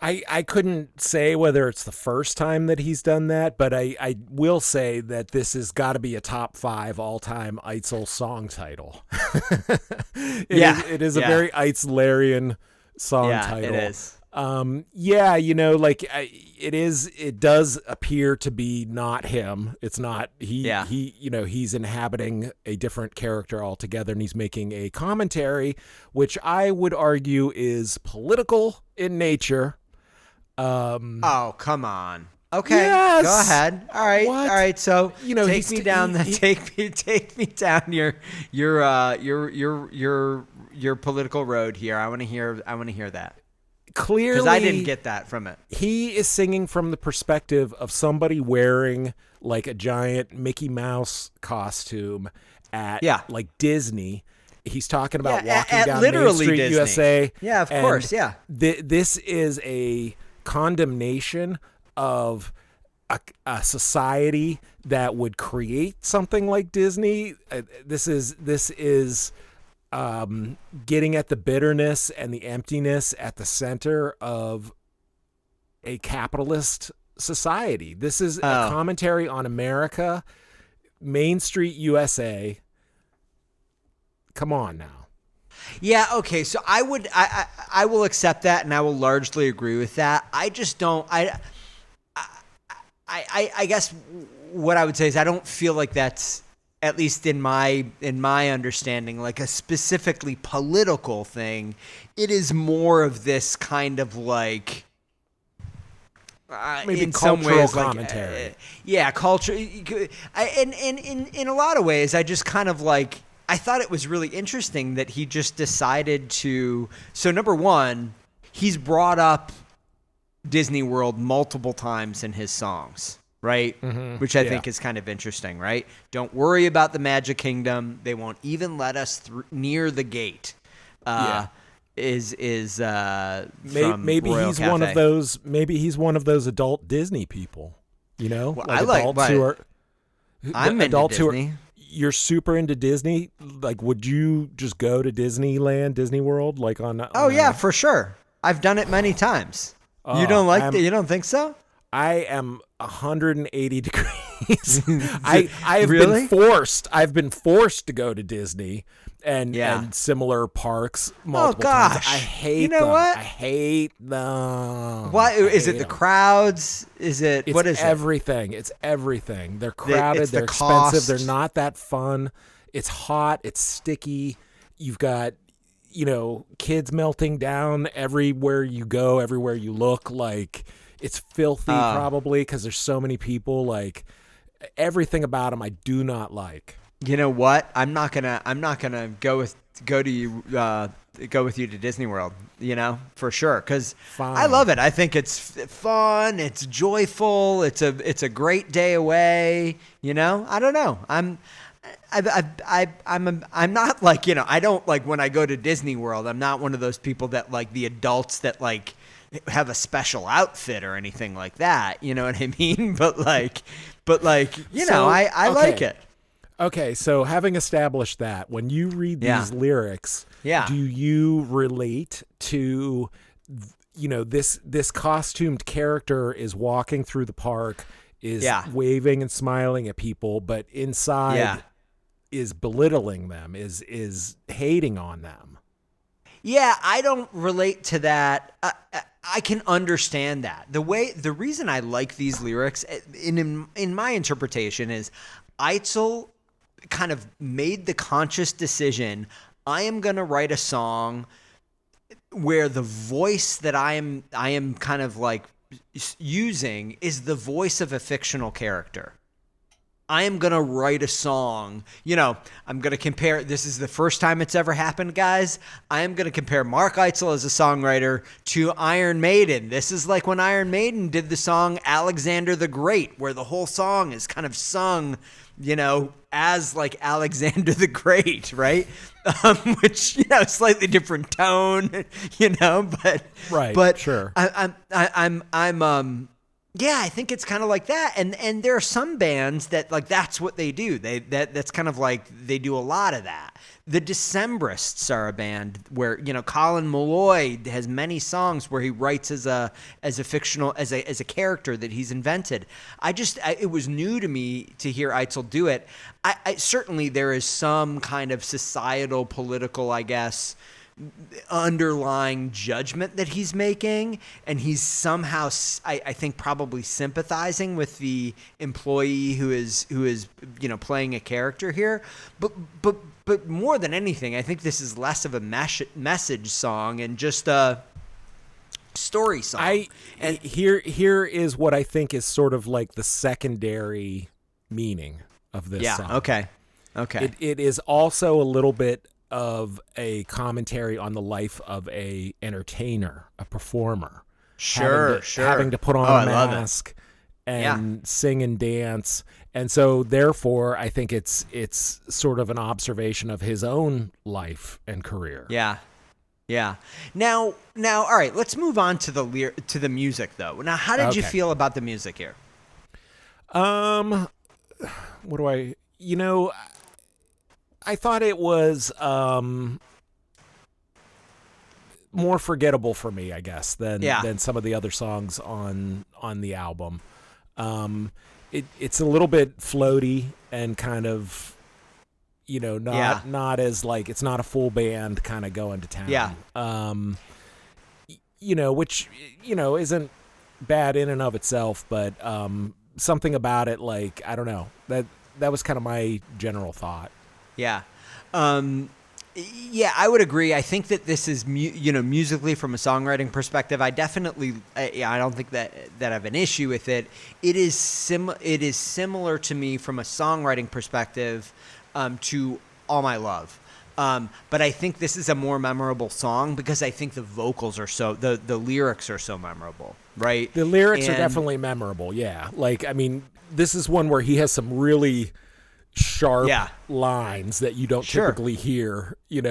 [SPEAKER 1] I couldn't say whether it's the first time that he's done that, but I will say that this has got to be a top 5 all-time Eitzel song title. It is a very Eitzlerian song title. It is. It does appear to be not him. It's not he's inhabiting a different character altogether, and he's making a commentary, which I would argue is political in nature.
[SPEAKER 2] Oh, come on. Okay,
[SPEAKER 1] yes.
[SPEAKER 2] Go ahead. All right,
[SPEAKER 1] what?
[SPEAKER 2] All right. So take me down your political road here. I want to hear that.
[SPEAKER 1] Clearly,
[SPEAKER 2] because I didn't get that from it.
[SPEAKER 1] He is singing from the perspective of somebody wearing like a giant Mickey Mouse costume at like Disney. He's talking about walking down Main Street,
[SPEAKER 2] Disney.
[SPEAKER 1] USA.
[SPEAKER 2] Yeah, of course. Yeah.
[SPEAKER 1] This is a condemnation of a society that would create something like Disney. This is getting at the bitterness and the emptiness at the center of a capitalist society. This is a commentary on America, Main Street, USA. Come on now.
[SPEAKER 2] Yeah, okay. So I will accept that, and I will largely agree with that. I just don't. I guess what I would say is I don't feel like that's, at least in my understanding, like a specifically political thing. It is more of this kind of like
[SPEAKER 1] maybe
[SPEAKER 2] in
[SPEAKER 1] cultural
[SPEAKER 2] some ways
[SPEAKER 1] commentary.
[SPEAKER 2] Culture. And in a lot of ways, I just kind of like. I thought it was really interesting that he just decided to. So number one, he's brought up Disney World multiple times in his songs, right? Mm-hmm. Which I think is kind of interesting, right? Don't worry about the Magic Kingdom. They won't even let us near the gate. Is
[SPEAKER 1] maybe
[SPEAKER 2] Royal
[SPEAKER 1] he's
[SPEAKER 2] Cafe.
[SPEAKER 1] one of those. Maybe he's one of those adult Disney people.
[SPEAKER 2] Well,
[SPEAKER 1] adults who are.
[SPEAKER 2] I'm adults into Disney.
[SPEAKER 1] You're super into Disney. Like, would you just go to Disneyland, Disney World, like on?
[SPEAKER 2] Yeah, for sure. I've done it many times. You don't like that? You don't think so?
[SPEAKER 1] I am 180 degrees I have
[SPEAKER 2] Really?
[SPEAKER 1] I've been forced to go to Disney and similar parks multiple times. I hate them.
[SPEAKER 2] What?
[SPEAKER 1] I hate them.
[SPEAKER 2] Why is it the crowds? What is it?
[SPEAKER 1] Everything. It's everything. They're crowded, they're
[SPEAKER 2] cost.
[SPEAKER 1] expensive, they're not that fun. It's hot, it's sticky. You've got, kids melting down everywhere you go, everywhere you look. Like, it's filthy probably because there's so many people. Like, everything about them I do not like.
[SPEAKER 2] You know what? I'm not gonna go with you to Disney World. For sure, because I love it. I think it's fun. It's joyful. It's a great day away. I don't know. I'm not like, I don't like when I go to Disney World. I'm not one of those people that like the adults that like have a special outfit or anything like that. You know what I mean? But I like it.
[SPEAKER 1] Okay, so having established that, when you read these lyrics, do you relate to, this costumed character is walking through the park, is waving and smiling at people, but inside is belittling them, is hating on them?
[SPEAKER 2] Yeah, I don't relate to that. I can understand that. The reason I like these lyrics, in my interpretation, is Eitzel kind of made the conscious decision, I am going to write a song where the voice that I am kind of like using is the voice of a fictional character. I am going to write a song, I'm going to compare, this is the first time it's ever happened, guys. I am going to compare Mark Eitzel as a songwriter to Iron Maiden. This is like when Iron Maiden did the song Alexander the Great, where the whole song is kind of sung, as like Alexander the Great, right? Which, slightly different tone, but
[SPEAKER 1] right,
[SPEAKER 2] but
[SPEAKER 1] sure.
[SPEAKER 2] I think it's kind of like that. And there are some bands that like, that's what they do. That's kind of like, they do a lot of that. The Decemberists are a band where, Colin Malloy has many songs where he writes as a fictional, as a character that he's invented. It was new to me to hear Eitzel do it. I certainly there is some kind of societal, political, I guess, underlying judgment that he's making, and he's somehow, I think, probably sympathizing with the employee who is playing a character here. But more than anything, I think this is less of a message song and just a story song.
[SPEAKER 1] Here is what I think is sort of like the secondary meaning of this song.
[SPEAKER 2] Okay.
[SPEAKER 1] It is also a little bit of a commentary on the life of a entertainer, a performer. Having to put on a mask and sing and dance. And so therefore I think it's sort of an observation of his own life and career.
[SPEAKER 2] Yeah. Now all right, let's move on to the music though. Now, how did you feel about the music here?
[SPEAKER 1] What do I thought it was more forgettable for me, I guess, than some of the other songs on the album. It's a little bit floaty and kind of, not as like, it's not a full band kind of going to town.
[SPEAKER 2] Yeah.
[SPEAKER 1] Which isn't bad in and of itself, but something about it, like, I don't know, that was kind of my general thought.
[SPEAKER 2] Yeah. I would agree. I think that this is, musically from a songwriting perspective, I definitely, I don't think that I have an issue with it. It is similar to me from a songwriting perspective to All My Love. But I think this is a more memorable song because I think the vocals are the lyrics are so memorable, right?
[SPEAKER 1] The lyrics are definitely memorable. Yeah. Like, I mean, this is one where he has some really sharp lines that you don't typically hear, in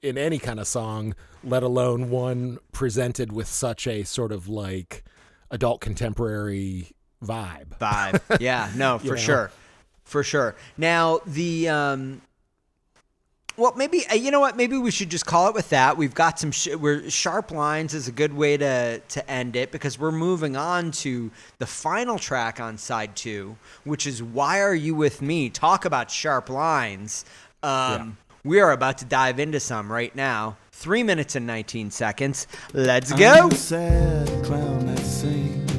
[SPEAKER 1] any kind of song, let alone one presented with such a sort of like adult contemporary vibe.
[SPEAKER 2] Yeah, no, for sure. Now Well, maybe you know what? Maybe we should just call it with that. We've got some. Sharp Lines is a good way to end it, because we're moving on to the final track on side 2, which is "Why Are You With Me?" Talk about sharp lines. We are about to dive into some right now. 3 minutes and 19 seconds. Let's go.
[SPEAKER 3] I'm a sad clown that sings.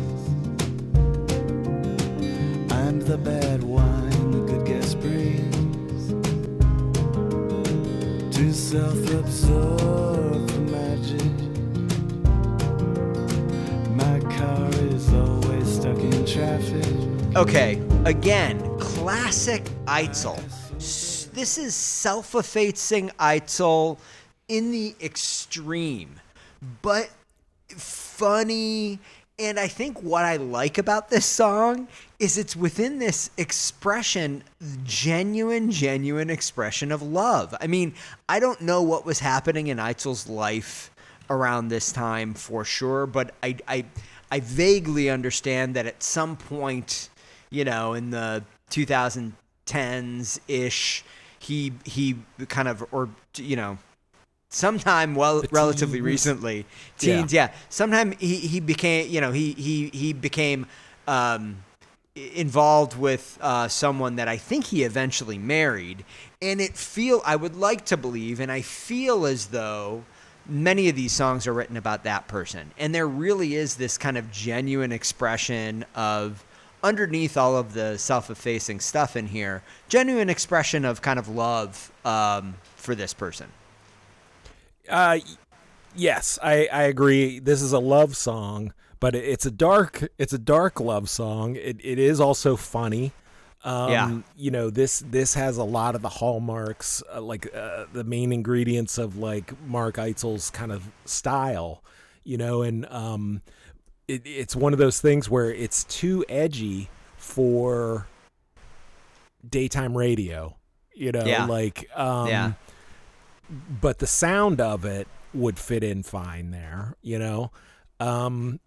[SPEAKER 3] I'm the bad wine the good guest brings. Too self-absorbed for magic. My car is always stuck in traffic.
[SPEAKER 2] Okay, again, classic Eitzel. This is self-effacing Eitzel in the extreme, but funny. And I think what I like about this song is it's within this expression, genuine expression of love. I mean, I don't know what was happening in Eitzel's life around this time for sure, but I vaguely understand that at some point, in the 2010s-ish, he kind of, sometime relatively recently, teens, sometime he became, he became involved with someone that I think he eventually married, and I would like to believe, and I feel as though many of these songs are written about that person, and there really is this kind of genuine expression of, underneath all of the self-effacing stuff in here, genuine expression of kind of love for this person.
[SPEAKER 1] Yes, I agree. This is a love song, but it's a dark love song. It is also funny. This has a lot of the hallmarks, the main ingredients of like Mark Eitzel's kind of style, and it's one of those things where it's too edgy for daytime radio, but the sound of it would fit in fine there,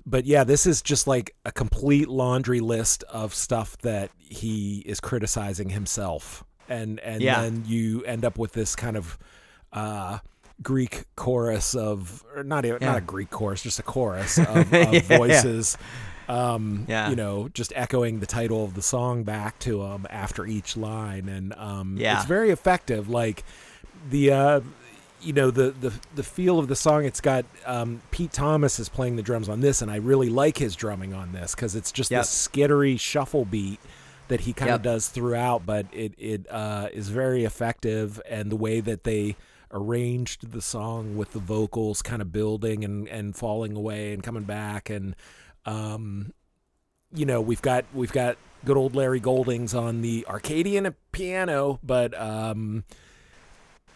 [SPEAKER 1] but yeah, this is just like a complete laundry list of stuff that he is criticizing himself. And then you end up with this kind of, Greek chorus of, or not a Greek chorus, just a chorus of voices, just echoing the title of the song back to him after each line. And, it's very effective. Like the feel of the song, it's got, Pete Thomas is playing the drums on this, and I really like his drumming on this, cause it's just this skittery shuffle beat that he kind of does throughout, but it is very effective. And the way that they arranged the song with the vocals kind of building and falling away and coming back, and we've got good old Larry Goldings on the Arcadian piano, but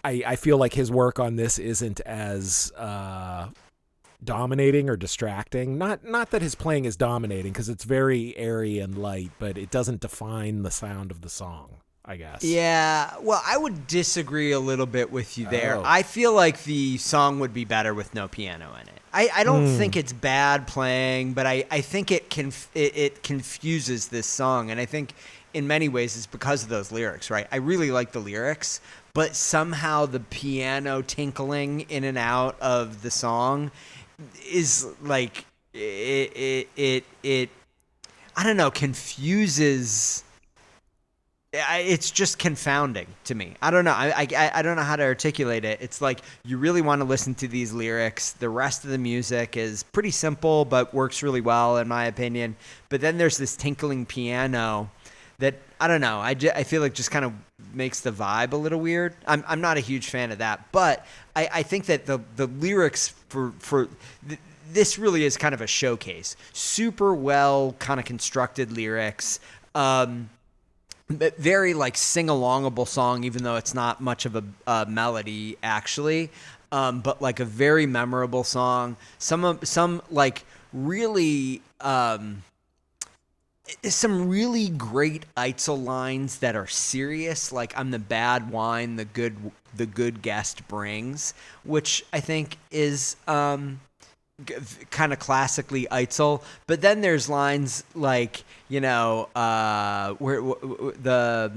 [SPEAKER 1] I feel like his work on this isn't as dominating or distracting. Not that his playing is dominating, because it's very airy and light, but it doesn't define the sound of the song, I guess. Yeah,
[SPEAKER 2] well, I would disagree a little bit with you there. I feel like the song would be better with no piano in it. I don't think it's bad playing, but I think it confuses this song, and I think in many ways it's because of those lyrics, right? I really like the lyrics, but somehow the piano tinkling in and out of the song is like it I don't know, confuses. It's just confounding to me. I don't know. I don't know how to articulate it. It's like you really want to listen to these lyrics. The rest of the music is pretty simple, but works really well, in my opinion. But then there's this tinkling piano that, I don't know, I feel like just kind of makes the vibe a little weird. I'm not a huge fan of that. But I think that the lyrics for this really is kind of a showcase. Super well kind of constructed lyrics. Very like sing-alongable song, even though it's not much of a melody actually, but like a very memorable song. Some like really some really great Eitzel lines that are serious, like "I'm the bad wine the good guest brings," which I think is kind of classically Eitzel. But then there's lines like, where the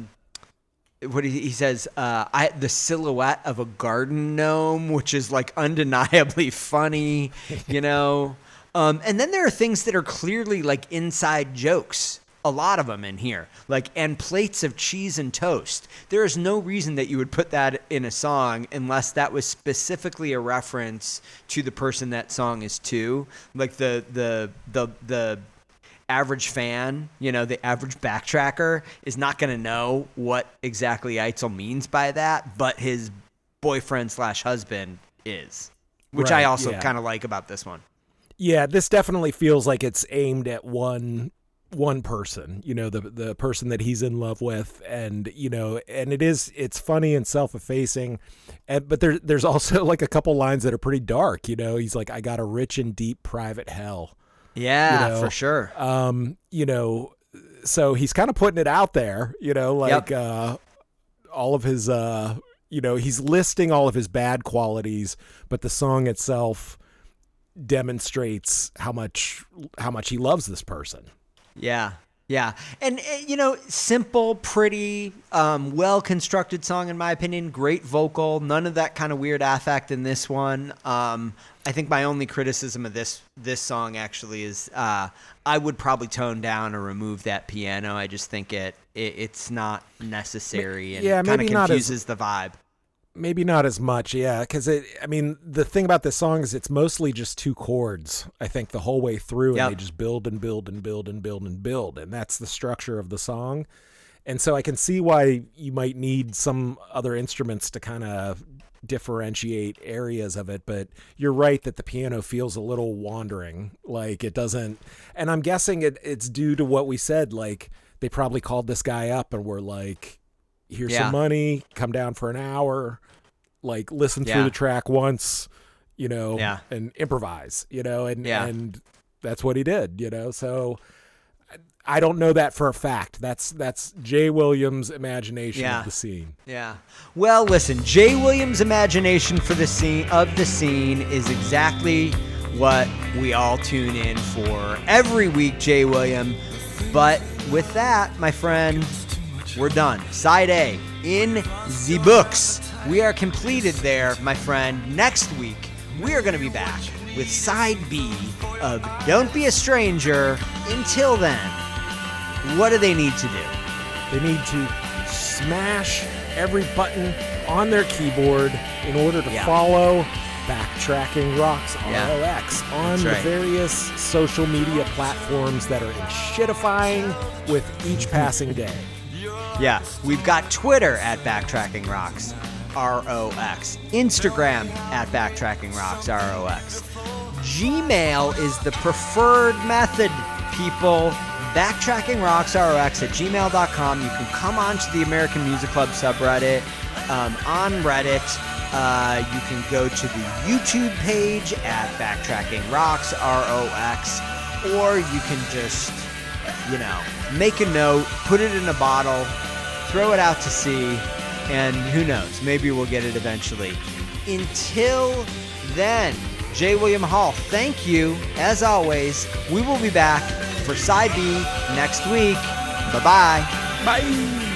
[SPEAKER 2] what he says, the silhouette of a garden gnome, which is like undeniably funny, you know. And then there are things that are clearly like inside jokes. A lot of them in here, like, and plates of cheese and toast. There is no reason that you would put that in a song unless that was specifically a reference to the person that song is to. Like the average fan, you know, the average backtracker is not going to know what exactly Eitzel means by that, but his boyfriend / husband is, which I also kind of like about this one.
[SPEAKER 1] Yeah, this definitely feels like it's aimed at one person, you know, the person that he's in love with, and you know, and it's funny and self-effacing, but there's also like a couple lines that are pretty dark, you know. He's like, I got a rich and deep private hell.
[SPEAKER 2] Yeah,
[SPEAKER 1] you know?
[SPEAKER 2] For sure.
[SPEAKER 1] You know, so he's kind of putting it out there, you know, like all of his you know, he's listing all of his bad qualities, but the song itself demonstrates how much he loves this person.
[SPEAKER 2] Yeah. And, you know, simple, pretty, well-constructed song, in my opinion. Great vocal. None of that kind of weird affect in this one. I think my only criticism of this song actually is I would probably tone down or remove that piano. I just think it's not necessary and kind of confuses the vibe.
[SPEAKER 1] Maybe not as much, yeah, because I mean, the thing about this song is it's mostly just 2 chords, I think, the whole way through, and they just build and build and build and build and build, and that's the structure of the song. And so I can see why you might need some other instruments to kind of differentiate areas of it, but you're right that the piano feels a little wandering, like it doesn't, and I'm guessing it's due to what we said, like they probably called this guy up and were like, here's some money, come down for an hour, like listen through the track once, you know, and improvise, you know, and that's what he did, you know. So I don't know that for a fact. That's Jay Williams' imagination of the scene.
[SPEAKER 2] Yeah. Well, listen, Jay Williams' imagination for the scene is exactly what we all tune in for every week, Jay William. But with that, my friend, we're done. Side A in the books. We are completed there, my friend. Next week, we are going to be back with Side B of Don't Be a Stranger. Until then, what do they need to do?
[SPEAKER 1] They need to smash every button on their keyboard in order to follow Backtracking Rocks ROX on the various social media platforms that are shitifying with each passing day.
[SPEAKER 2] Yeah, we've got Twitter at Backtracking Rocks ROX, Instagram at Backtracking Rocks ROX. Gmail is the preferred method, people. Backtracking Rocks ROX at gmail.com. You can come onto the American Music Club subreddit on Reddit. You can go to the YouTube page at Backtracking Rocks ROX, or you can just, you know, make a note, put it in a bottle, throw it out to sea, and who knows, maybe we'll get it eventually. Until then, J. William Hall, thank you. As always, we will be back for Side B next week. Bye-bye.
[SPEAKER 1] Bye.